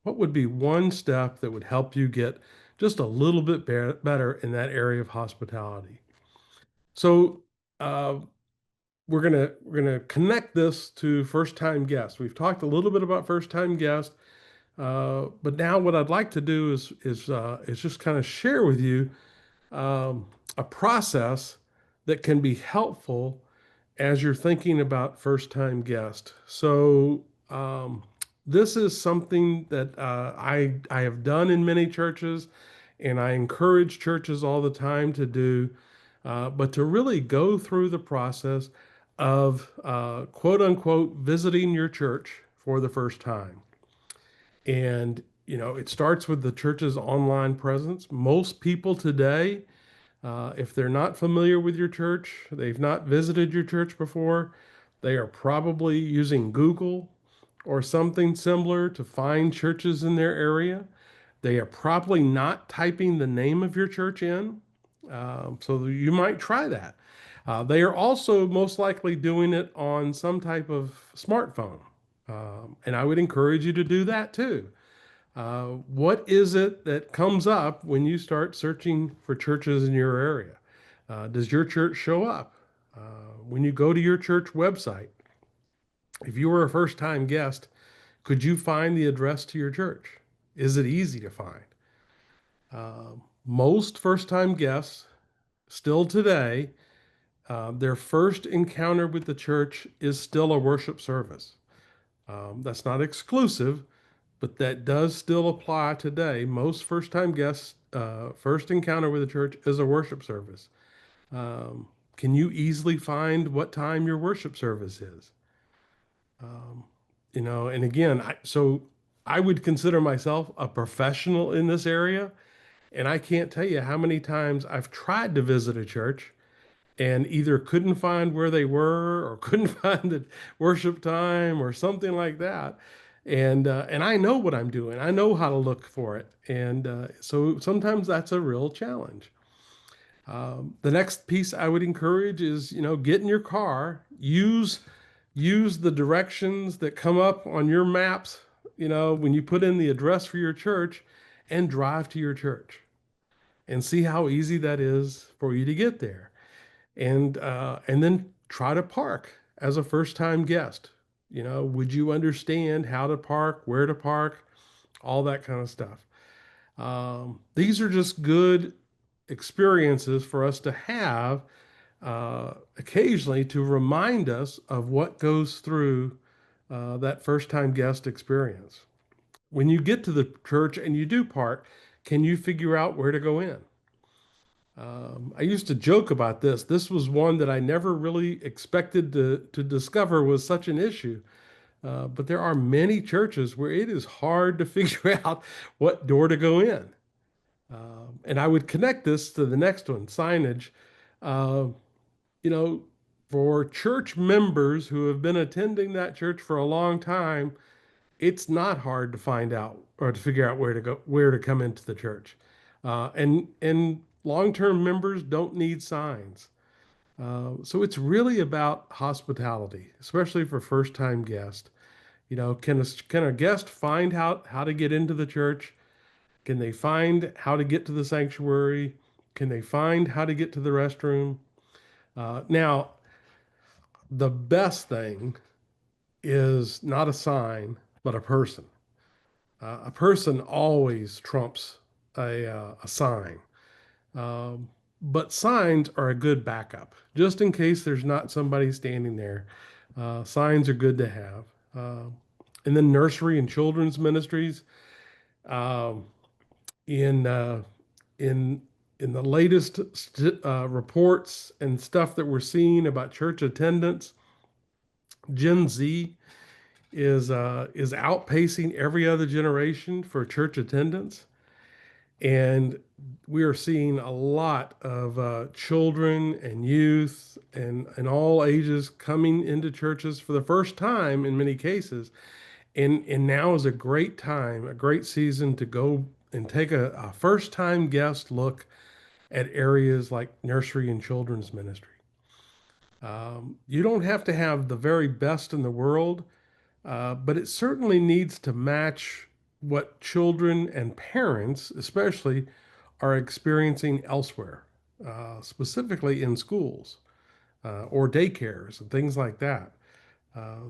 What would be one step that would help you get just a little bit better in that area of hospitality. So uh, we're gonna connect this to first time guests. We've talked a little bit about first time guests, but now what I'd like to do is just kind of share with you a process that can be helpful as you're thinking about first time guest. So this is something that I have done in many churches, and I encourage churches all the time to do, but to really go through the process of quote unquote visiting your church for the first time. And it starts with the church's online presence. Most people today, if they're not familiar with your church, they've not visited your church before, they are probably using Google or something similar to find churches in their area. They are probably not typing the name of your church in, so you might try that. They are also most likely doing it on some type of smartphone, and I would encourage you to do that too. What is it that comes up when you start searching for churches in your area? Does your church show up? When you go to your church website, if you were a first time guest, could you find the address to your church? Is it easy to find? Most first time guests, still today, their first encounter with the church is still a worship service. That's not exclusive, but that does still apply today. Most first time guests, first encounter with the church is a worship service. Can you easily find what time your worship service is? Um, and again, so I would consider myself a professional in this area, and I can't tell you how many times I've tried to visit a church and either couldn't find where they were or couldn't find the worship time or something like that. And I know what I'm doing. I know how to look for it. And so sometimes that's a real challenge. The next piece I would encourage is, get in your car, use the directions that come up on your maps, when you put in the address for your church, and drive to your church and see how easy that is for you to get there. And then try to park as a first time guest. Would you understand how to park, where to park, all that kind of stuff? These are just good experiences for us to have occasionally to remind us of what goes through that first time guest experience. When you get to the church and you do park, can you figure out where to go in? I used to joke about this. This was one that I never really expected to discover was such an issue. But there are many churches where it is hard to figure out what door to go in. And I would connect this to the next one, signage. Uh, you know, for church members who have been attending that church for a long time, it's not hard to find out or to figure out where to go, where to come into the church. And long-term members don't need signs. So it's really about hospitality, especially for first-time guests. Can a guest find how to get into the church? Can they find how to get to the sanctuary? Can they find how to get to the restroom? Now, the best thing is not a sign, but a person. A person always trumps a sign. Um, but signs are a good backup, just in case there's not somebody standing there. Signs are good to have. And then nursery and children's ministries. Um, in in in the latest reports and stuff that we're seeing about church attendance, Gen Z is outpacing every other generation for church attendance. And we are seeing a lot of children and youth and all ages coming into churches for the first time in many cases. And now is a great time, a great season to go and take a first time guest look at areas like nursery and children's ministry. You don't have to have the very best in the world, but it certainly needs to match what children and parents, especially, are experiencing elsewhere, specifically in schools or daycares and things like that.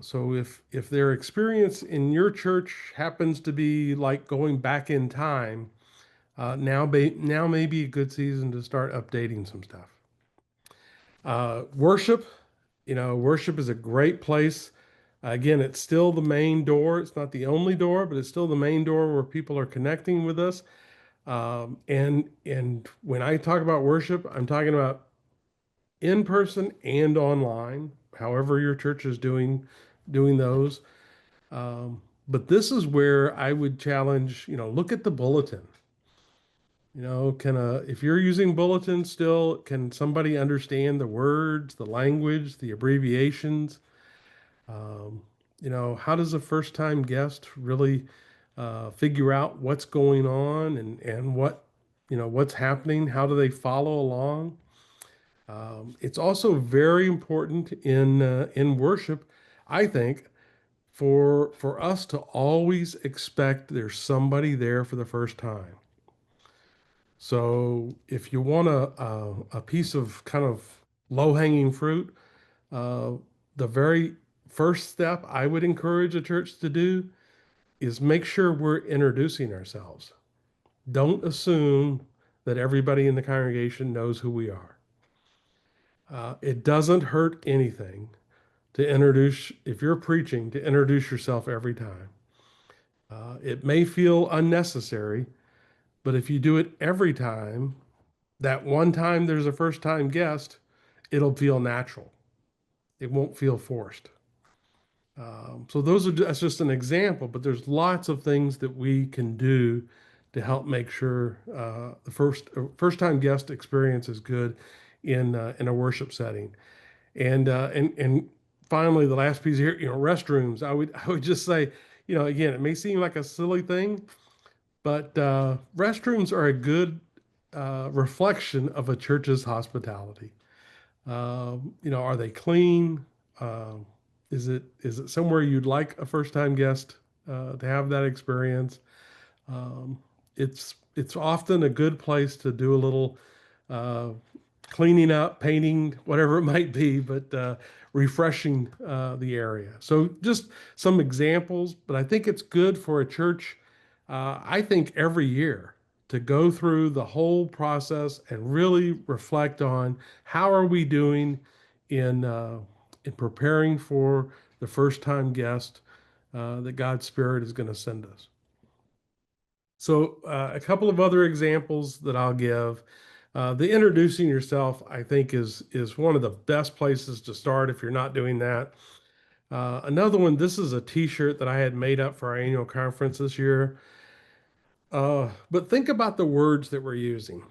So if their experience in your church happens to be like going back in time, now may be a good season to start updating some stuff. Worship, worship is a great place. Again, it's still the main door. It's not the only door, but it's still the main door where people are connecting with us. And when I talk about worship, I'm talking about in person and online, however your church is doing those. But this is where I would challenge, look at the bulletin. If you're using bulletin still, can somebody understand the words, the language, the abbreviations? Um, how does a first time guest really figure out what's going on and what's happening? How do they follow along? It's also very important in worship, I think, for us to always expect there's somebody there for the first time. So if you want a piece of kind of low hanging fruit, uh, the very first step I would encourage a church to do is make sure we're introducing ourselves. Don't assume that everybody in the congregation knows who we are. It doesn't hurt anything to introduce, if you're preaching, to introduce yourself every time. It may feel unnecessary, but if you do it every time, that one time there's a first time guest, it'll feel natural. It won't feel forced. So that's just an example, but there's lots of things that we can do to help make sure the first time guest experience is good in a worship setting. And finally, the last piece here, restrooms. I would just say, again, it may seem like a silly thing, but restrooms are a good reflection of a church's hospitality. Are they clean? Um, is it somewhere you'd like a first time guest to have that experience? Um, it's often a good place to do a little uh, cleaning up, painting, whatever it might be, but refreshing the area. So just some examples, but I think it's good for a church. I think every year to go through the whole process and really reflect on how are we doing in preparing for the first time guest that God's Spirit is going to send us. So, a couple of other examples that I'll give. The introducing yourself, I think, is one of the best places to start if you're not doing that. Another one, this is a T-shirt that I had made up for our annual conference this year. But think about the words that we're using.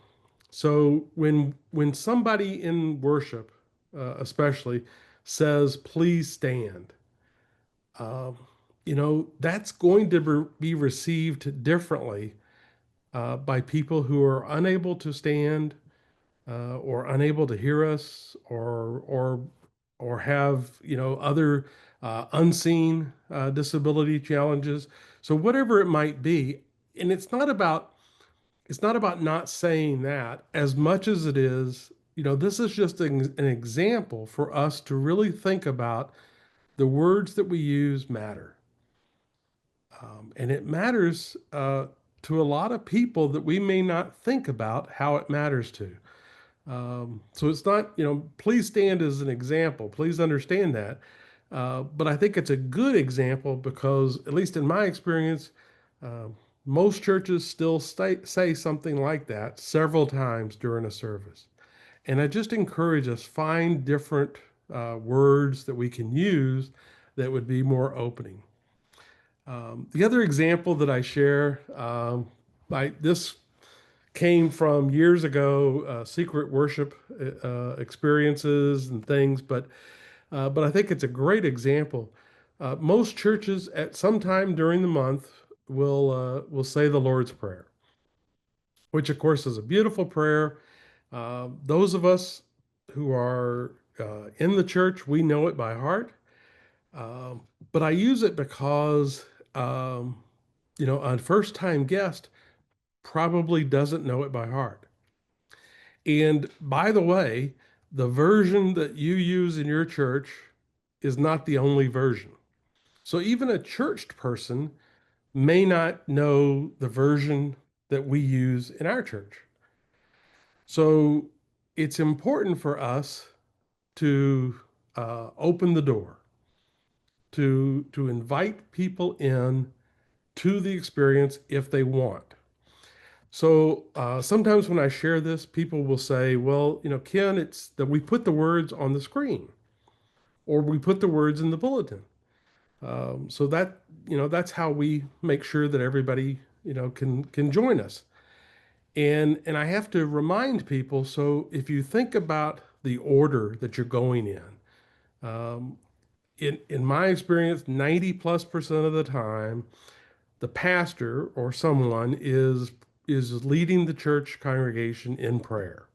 So when somebody in worship, especially, says, "Please stand," um, that's going to be received differently by people who are unable to stand or unable to hear us or have other unseen disability challenges. So whatever it might be, and it's not about not saying that as much as it is, this is just an example for us to really think about the words that we use matter. And it matters to a lot of people that we may not think about how it matters to. So it's not, please stand as an example. Please understand that. But I think it's a good example because, at least in my experience, uh, most churches still say something like that several times during a service. And I just encourage us find different words that we can use that would be more opening. The other example that I share, this came from years ago, secret worship experiences and things, but I think it's a great example. Most churches at some time during the month will say the Lord's Prayer, which of course is a beautiful prayer. Those of us who are in the church, we know it by heart. But I use it because, a first time guest probably doesn't know it by heart. And by the way, the version that you use in your church is not the only version. So even a churched person may not know the version that we use in our church. So it's important for us to open the door, to invite people in to the experience if they want. So sometimes when I share this, people will say, well, Ken, it's that we put the words on the screen or we put the words in the bulletin. So that's how we make sure that everybody, can join us. And I have to remind people, so if you think about the order that you're going um, in my experience, 90+% of the time, the pastor or someone is leading the church congregation in prayer.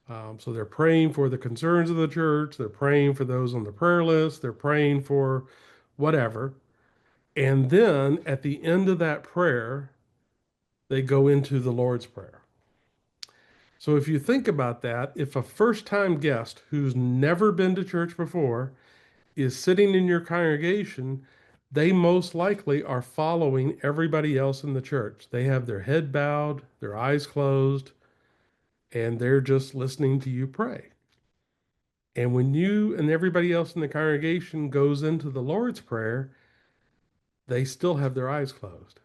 So they're praying for the concerns of the church, they're praying for those on the prayer list, they're praying for whatever. And then at the end of that prayer, they go into the Lord's Prayer. So if you think about that, if a first time guest who's never been to church before is sitting in your congregation, they most likely are following everybody else in the church. They have their head bowed, their eyes closed, and they're just listening to you pray. And when you and everybody else in the congregation goes into the Lord's Prayer, they still have their eyes closed.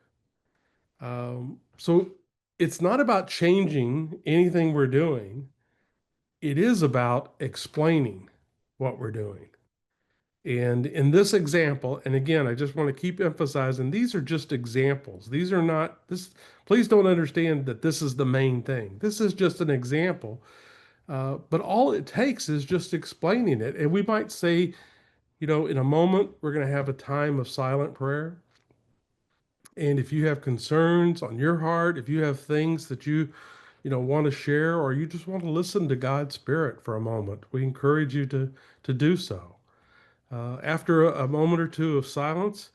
So it's not about changing anything we're doing. It is about explaining what we're doing. And in this example, and again, I just want to keep emphasizing these are just examples. These are not this. Please don't understand that this is the main thing. This is just an example. But all it takes is just explaining it. And we might say, in a moment, we're going to have a time of silent prayer. And if you have concerns on your heart, if you have things that you want to share, or you just want to listen to God's Spirit for a moment, we encourage you to do so. After a moment or two of silence,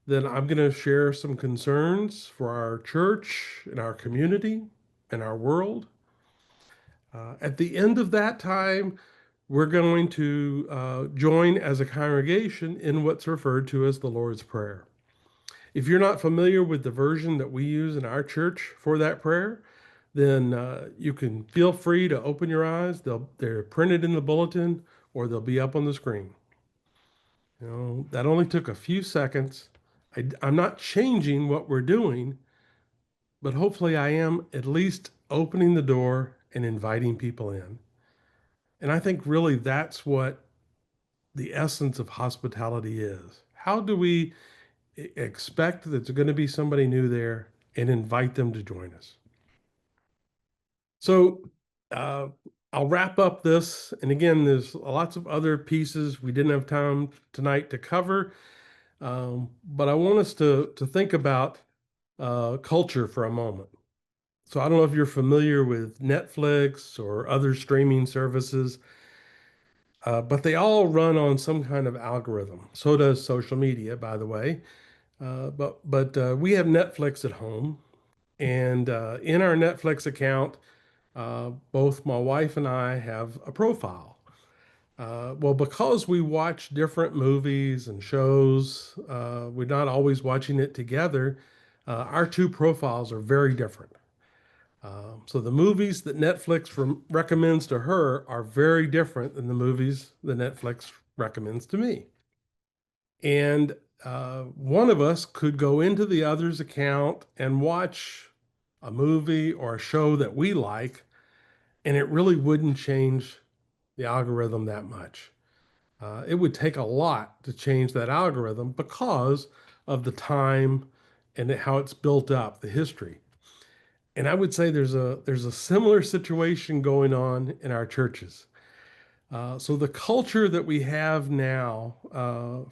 then I'm going to share some concerns for our church and our community and our world. At the end of that time, we're going to join as a congregation in what's referred to as the Lord's Prayer. If you're not familiar with the version that we use in our church for that prayer, then you can feel free to open your eyes. They're printed in the bulletin or they'll be up on the screen. That only took a few seconds. I'm not changing what we're doing, but hopefully I am at least opening the door and inviting people in. And I think really that's what the essence of hospitality is. How do we expect that there's going to be somebody new there and invite them to join us? So uh, I'll wrap up this. And again, there's lots of other pieces we didn't have time tonight to cover. But I want us to think about culture for a moment. So I don't know if you're familiar with Netflix or other streaming services, but they all run on some kind of algorithm. So does social media, by the way. But we have Netflix at home, and in our Netflix account, both my wife and I have a profile. Well, because we watch different movies and shows, we're not always watching it together. Our two profiles are very different. So the movies that Netflix recommends to her are very different than the movies that Netflix recommends to me. And one of us could go into the other's account and watch a movie or a show that we like, and it really wouldn't change the algorithm that much. It would take a lot to change that algorithm because of the time and how it's built up, the history. And I would say there's a similar situation going on in our churches. So the culture that we have now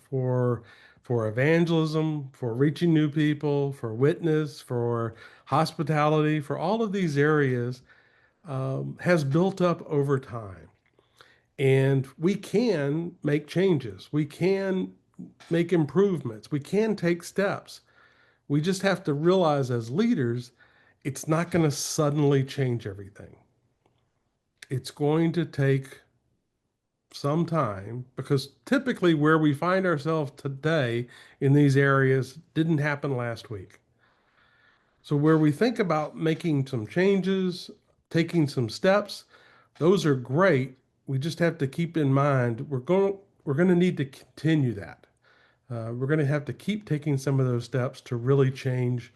for evangelism, for reaching new people, for witness, for hospitality, for all of these areas has built up over time. And we can make changes. We can make improvements. We can take steps. We just have to realize as leaders it's not going to suddenly change everything. It's going to take some time because typically where we find ourselves today in these areas didn't happen last week. So where we think about making some changes, taking some steps, those are great. We just have to keep in mind we're going to need to continue that. We're going to have to keep taking some of those steps to really change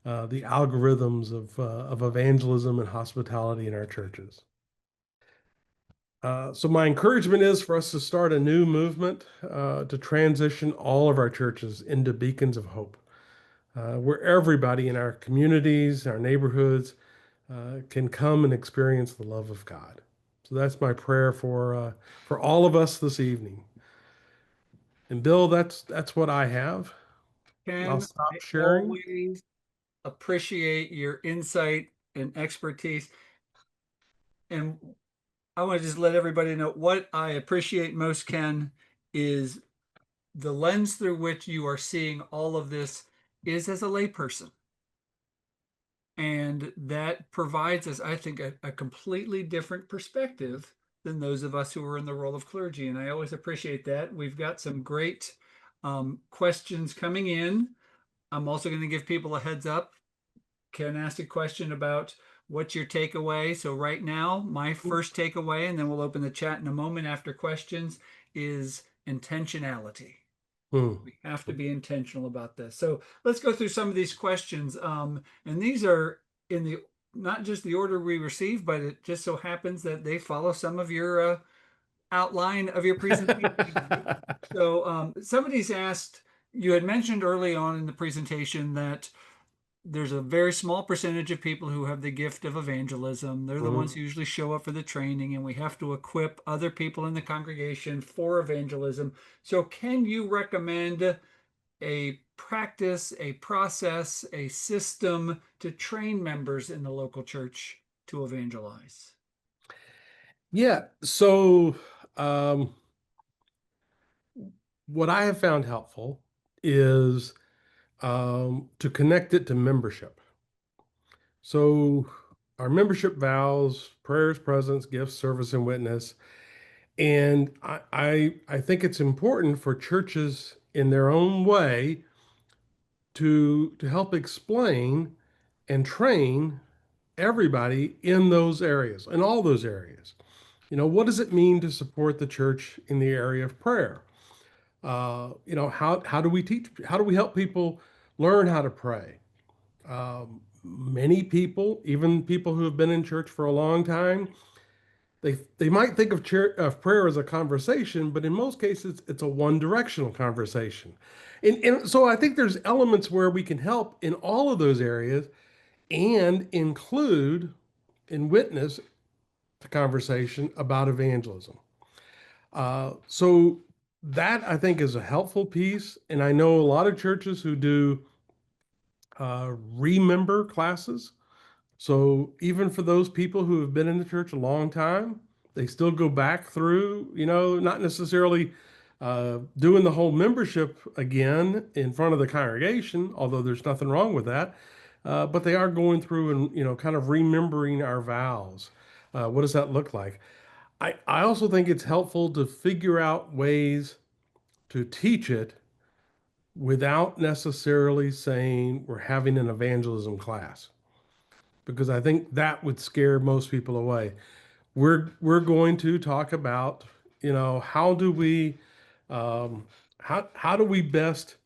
the algorithms of evangelism and hospitality in our churches. So my encouragement is for us to start a new movement to transition all of our churches into beacons of hope, where everybody in our communities, our neighborhoods, can come and experience the love of God. So that's my prayer for all of us this evening. And Bill, that's what I have. I'll
Ken,
stop
I
sharing.
always appreciate your insight and expertise. And I want to just let everybody know what I appreciate most, Ken, is the lens through which you are seeing all of this is as a layperson. And that provides us, I think, a completely different perspective than those of us who are in the role of clergy. And I always appreciate that. We've got some great questions coming in. I'm also going to give people a heads up. Ken asked a question about what's your takeaway. So right now, my first takeaway, and then we'll open the chat in a moment after questions, is intentionality.
Hmm.
We have to be intentional about this. So let's go through some of these questions. And these are in the not just the order we received, but it just so happens that they follow some of your outline of your presentation. So somebody's asked, you had mentioned early on in the presentation that there's a very small percentage of people who have the gift of evangelism. They're the ones
Mhm.
who usually show up for the training, and we have to equip other people in the congregation for evangelism. So, can you recommend a practice, a process, a system to train members in the local church to evangelize?
Yeah. So, um, what I have found helpful is to connect it to membership. So, our membership vows, prayers, presence, gifts, service, and witness. And I think it's important for churches in their own way to help explain and train everybody in those areas, in all those areas. What does it mean to support the church in the area of prayer? How do we teach? How do we help people learn how to pray? Many people, even people who have been in church for a long time, they might think of prayer as a conversation, but in most cases, it's a one-directional conversation. And so I think there's elements where we can help in all of those areas and include and witness the conversation about evangelism. So that I think is a helpful piece. And I know a lot of churches who do remember classes. So even for those people who have been in the church a long time, they still go back through, not necessarily doing the whole membership again in front of the congregation, although there's nothing wrong with that. But they are going through and, kind of remembering our vows. What does that look like? I also think it's helpful to figure out ways to teach it without necessarily saying we're having an evangelism class, because I think that would scare most people away. We're going to talk about, how do we how do we best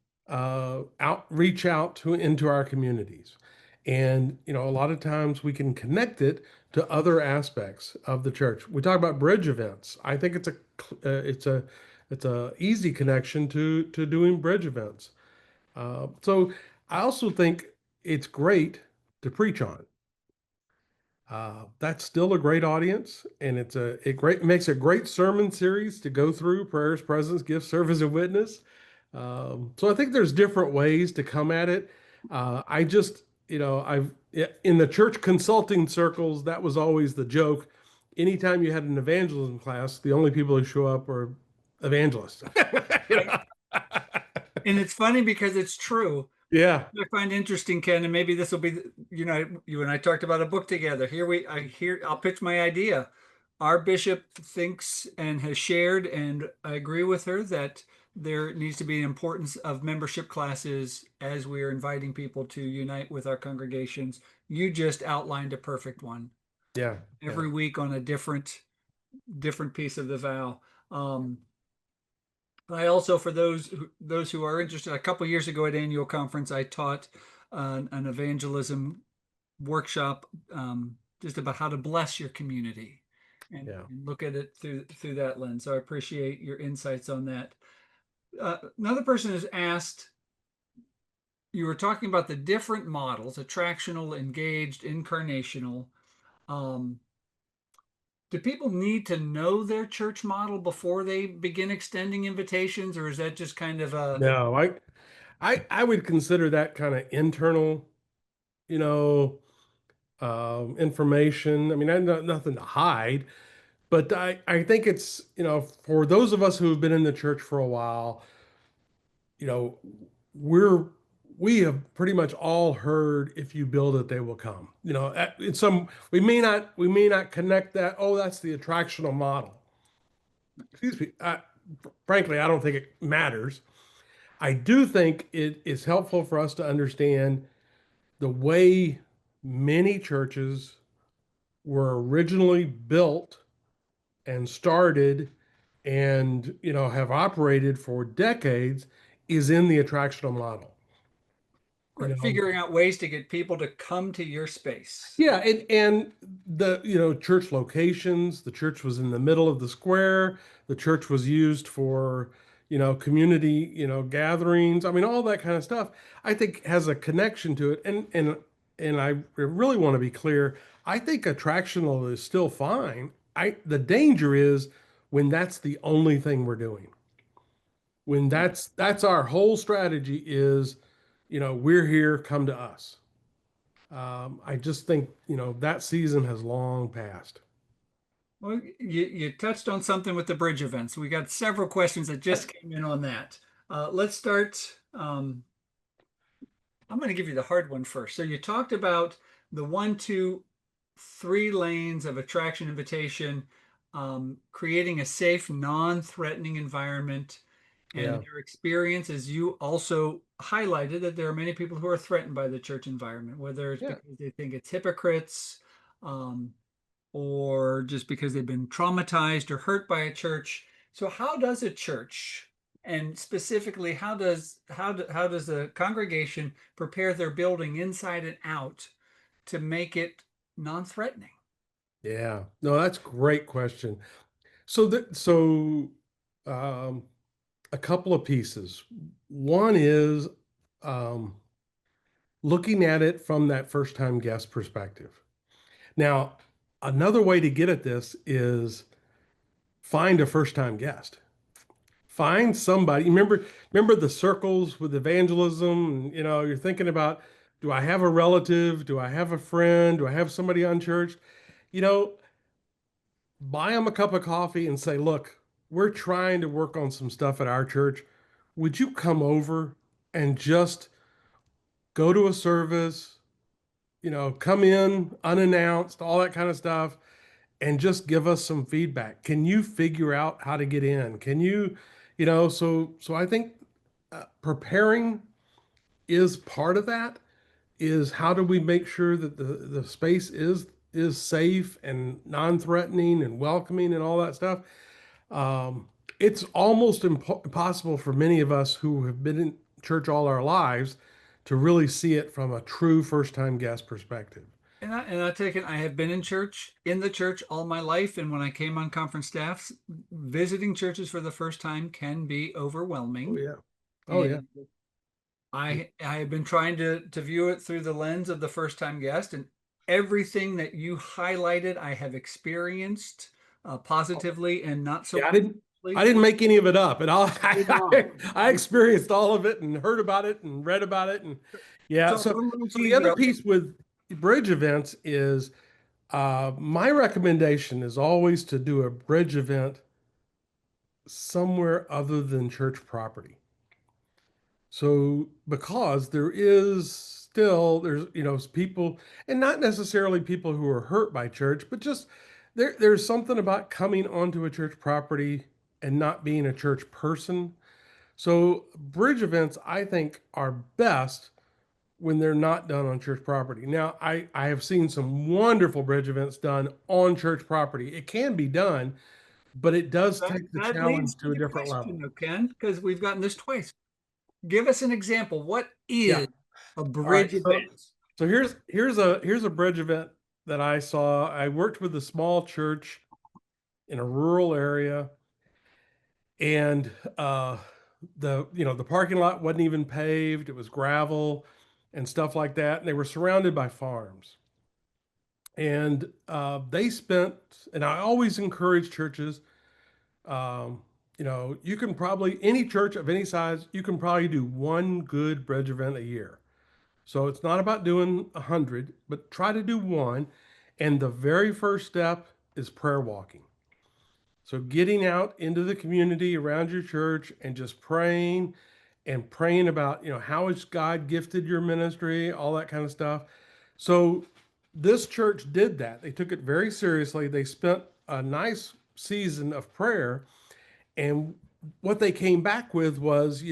reach out to into our communities, and a lot of times we can connect it to other aspects of the church. We talk about bridge events. I think it's a easy connection to doing bridge events. So I also think it's great to preach on. That's still a great audience, and it makes a great sermon series to go through: prayers, presence, gift, service, and witness. So I think there's different ways to come at it. I just, I've in the church consulting circles, that was always the joke. Anytime you had an evangelism class, the only people who show up are evangelists. You
I,
know?
and it's funny because it's true.
Yeah.
I find interesting, Ken, and maybe this will be, you and I talked about a book together. I'll pitch my idea. Our bishop thinks and has shared, and I agree with her that there needs to be an importance of membership classes as we are inviting people to unite with our congregations. You just outlined a perfect one.
Yeah. Yeah.
Every week on a different piece of the vow. Um, I also, for those who are interested, a couple years ago at annual conference, I taught an evangelism workshop, just about how to bless your community
Yeah.
and look at it through that lens. So I appreciate your insights on that. Another person has asked, you were talking about the different models: attractional, engaged, incarnational. Um, do people need to know their church model before they begin extending invitations, or is that just kind of a
No, I would consider that kind of internal, you know, information. I mean, I have nothing to hide, but I think it's, for those of us who have been in the church for a while, you know, we're we have pretty much all heard, if you build it, they will come. In some we may not connect that. Oh, that's the attractional model. Excuse me. Frankly, I don't think it matters. I do think it is helpful for us to understand the way many churches were originally built and started and have operated for decades is in the attractional model. You know,
figuring out ways to get people to come to your space?
yeah, and the church locations, the church was in the middle of the square, the church was used for community gatherings. I mean, all that kind of stuff I think has a connection to it. And I really want to be clear, I think attractional is still fine. The danger is when that's the only thing we're doing. When that's our whole strategy is, we're here, come to us. I just think, that season has long passed.
Well, you touched on something with the bridge events. We got several questions that just came in on that. Let's start. I'm going to give you the hard one first. So you talked about the one, two, three lanes of attraction invitation, creating a safe, non-threatening environment. And
Yeah.
in your experience, as you also highlighted, that there are many people who are threatened by the church environment, whether it's
Yeah.
because they think it's hypocrites, um, or just because they've been traumatized or hurt by a church. So how does a church, and specifically how does a congregation prepare their building inside and out to make it non-threatening?
Yeah. No, that's a great question. So a couple of pieces. One is um, looking at it from that first time guest perspective. Now, another way to get at this is find a first time guest. Find somebody. Remember the circles with evangelism. You're thinking about, do I have a relative? Do I have a friend? Do I have somebody unchurched? You know, buy them a cup of coffee and say, look, we're trying to work on some stuff at our church. Would you come over and just go to a service, come in unannounced, all that kind of stuff, and just give us some feedback? Can you figure out how to get in? Can you, so I think preparing is part of that. Is how do we make sure that the space is safe and non-threatening and welcoming and all that stuff. Um, it's almost impossible for many of us who have been in church all our lives to really see it from a true first-time guest perspective.
And I take it, I have been in the church all my life. And when I came on conference staffs, visiting churches for the first time can be
Oh
overwhelming.
yeah. Oh yeah.
And I have been trying to view it through the lens of the first time guest, and everything that you highlighted, I have experienced positively and not so
Yeah, I
positively.
didn't make any of it up, and
Did not.
I experienced all of it and heard about it and read about it, and yeah.
So
So
one little
so the other
teaser.
piece with bridge events is my recommendation is always to do a bridge event somewhere other than church property. So because there is still there's people, and not necessarily people who are hurt by church, but just there's something about coming onto a church property and not being a church person. So bridge events, I think, are best when they're not done on church property. Now, I have seen some wonderful bridge events done on church property. It can be done, but it does
That,
take the
that
challenge
leads to
to a
the
different
question,
level.
though, Ken, because we've gotten this twice. Give us an example. What
Yeah.
is a
All right.
bridge
So
event?
so here's a bridge event that I saw. I worked with a small church in a rural area, and the parking lot wasn't even paved. It was gravel and stuff like that. And they were surrounded by farms. And they spent, and I always encourage churches, um, you can probably, any church of any size, you can probably do one good bridge event a year. So it's not about doing 100, but try to do one. And the very first step is prayer walking. So getting out into the community around your church and just praying about, how has God gifted your ministry, all that kind of stuff. So this church did that. They took it very seriously. They spent a nice season of prayer. And what they came back with was,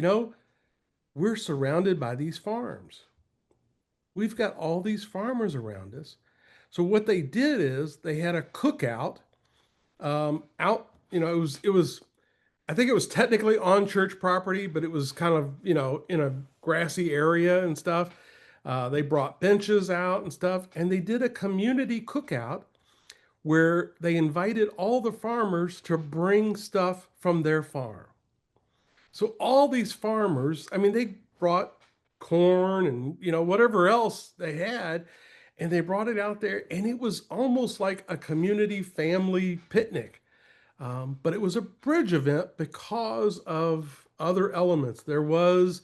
we're surrounded by these farms. We've got all these farmers around us. So what they did is they had a cookout out. It was I think it was technically on church property, but it was kind of in a grassy area and stuff. They brought benches out and stuff, and they did a community cookout where they invited all the farmers to bring stuff from their farm. So all these farmers, I mean, they brought corn and whatever else they had, and they brought it out there, and it was almost like a community family picnic. But it was a bridge event because of other elements. There was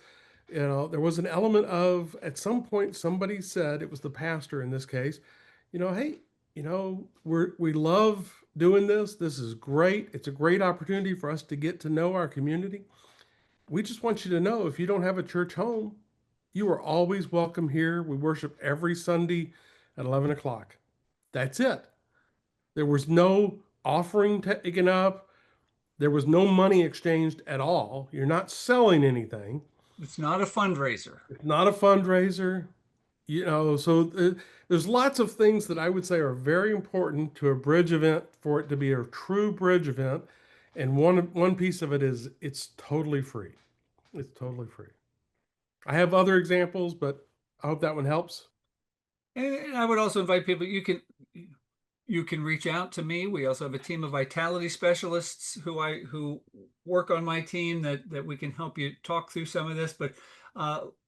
an element of, at some point, somebody said, it was the pastor in this case, hey, we love doing this. This is great. It's a great opportunity for us to get to know our community. We just want you to know, if you don't have a church home, you are always welcome here. We worship every Sunday at 11 o'clock. That's it. There was no offering taken up. There was no money exchanged at all. You're not selling anything.
It's not a fundraiser.
It's not a fundraiser. There's lots of things that I would say are very important to a bridge event for it to be a true bridge event. And one piece of it is it's totally free. It's totally free. I have other examples, but I hope that one helps.
And I would also invite people, you can reach out to me. We also have a team of vitality specialists who work on my team that we can help you talk through some of this. But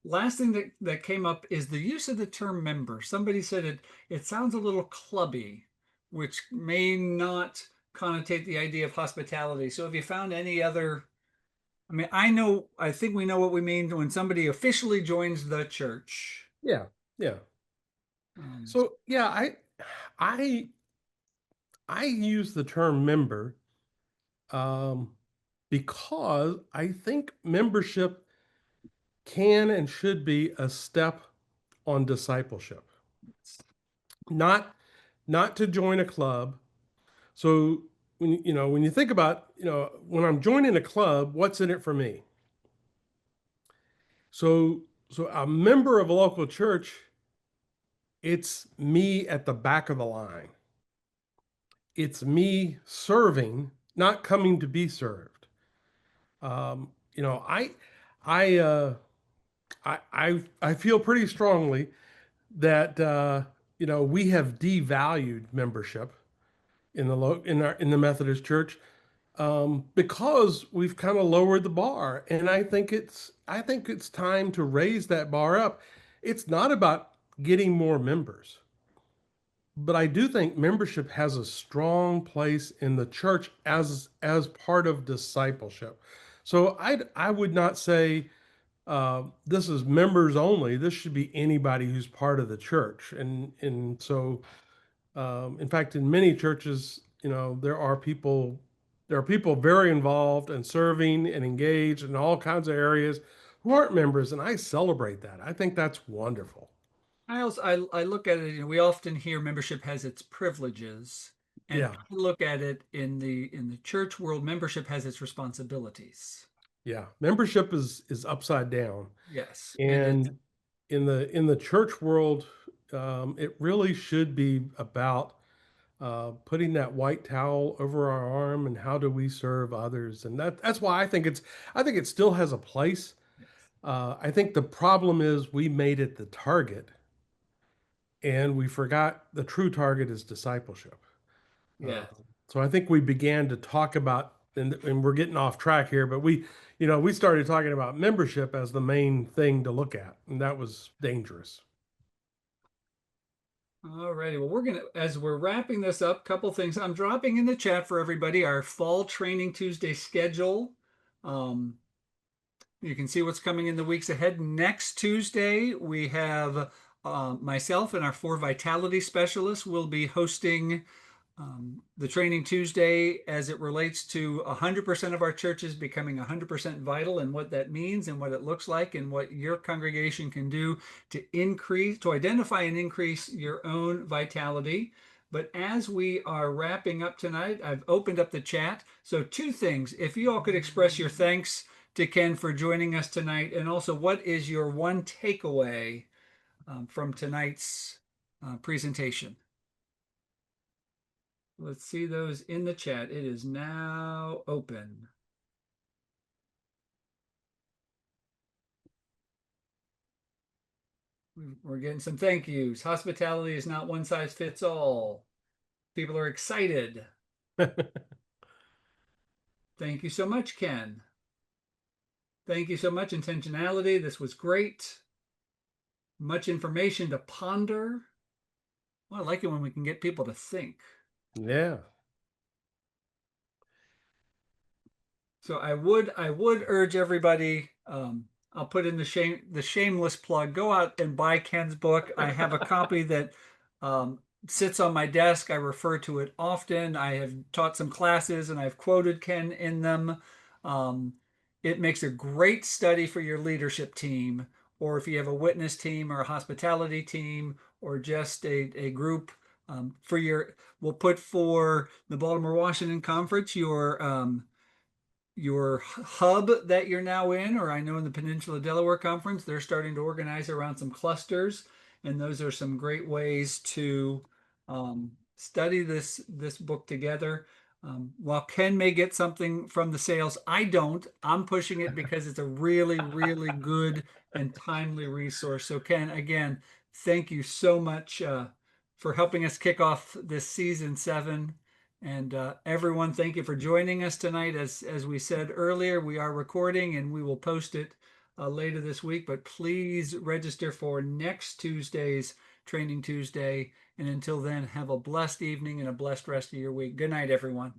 last thing that came up is the use of the term member. Somebody said it sounds a little clubby, which may not connotate the idea of hospitality. So have you found any other? I mean, I think we know what we mean when somebody officially joins the church.
Yeah, yeah.
Um,
So yeah, I I use the term member um, because I think membership can and should be a step on discipleship, not not to join a club. So when you think about when I'm joining a club, what's in it for me? So a member of a local church, it's me at the back of the line. It's me serving, not coming to be served. Um, you know, I, uh, I feel pretty strongly that we have devalued membership in the Methodist Church because we've kind of lowered the bar, and I think it's time to raise that bar up. It's not about getting more members, but I do think membership has a strong place in the church as part of discipleship. So I would not say this is members only. This should be anybody who's part of the church. And so, in fact, in many churches, there are people very involved and serving and engaged in all kinds of areas who aren't members, and I celebrate that. I think that's wonderful.
I look at it, we often hear membership has its privileges, and
Yeah,
I look at it in the church world, membership has its responsibilities.
yeah. Membership is upside down,
Yes, and it's
and in the church world, it really should be about putting that white towel over our arm and how do we serve others, and that's why I think it still has a place.
yes,
I think the problem is we made it the target, and we forgot the true target is discipleship. Uh,
yes.
so I think we began to talk about, and we're getting off track here, but we started talking about membership as the main thing to look at, and that was dangerous.
All righty. Well, as we're wrapping this up, couple things. I'm dropping in the chat for everybody our fall training Tuesday schedule. Um, you can see what's coming in the weeks ahead. Next Tuesday, we have myself and our 4 vitality specialists will be hosting the training Tuesday as it relates to 100% of our churches becoming 100% vital and what that means and what it looks like and what your congregation can do to identify and increase your own vitality. But as we are wrapping up tonight, I've opened up the chat. So, 2 things. If you all could express your thanks to Ken for joining us tonight, and also what is your one takeaway from tonight's presentation? Let's see those in the chat. It is now open. We're getting some thank yous. Hospitality is not one size fits all. People are excited. Thank you so much, Ken. Thank you so much. Intentionality. This was great. Much information to ponder. Well, I like it when we can get people to think.
Yeah.
So I would urge everybody. I'll put in the shameless plug. Go out and buy Ken's book. I have a copy that um, sits on my desk. I refer to it often. I have taught some classes and I've quoted Ken in them. Um, it makes a great study for your leadership team, or if you have a witness team or a hospitality team, or just a group for your. We'll put for the Baltimore-Washington conference your hub that you're now in, or I know in the Peninsula Delaware Conference, they're starting to organize around some clusters, and those are some great ways to study this book together. While Ken may get something from the sales, I don't. I'm pushing it because it's a really, really good and timely resource. So Ken, again, thank you so much for helping us kick off this season 7. And everyone, thank you for joining us tonight. As we said earlier, we are recording and we will post it later this week. But please register for next Tuesday's Training Tuesday. And until then, have a blessed evening and a blessed rest of your week. Good night, everyone.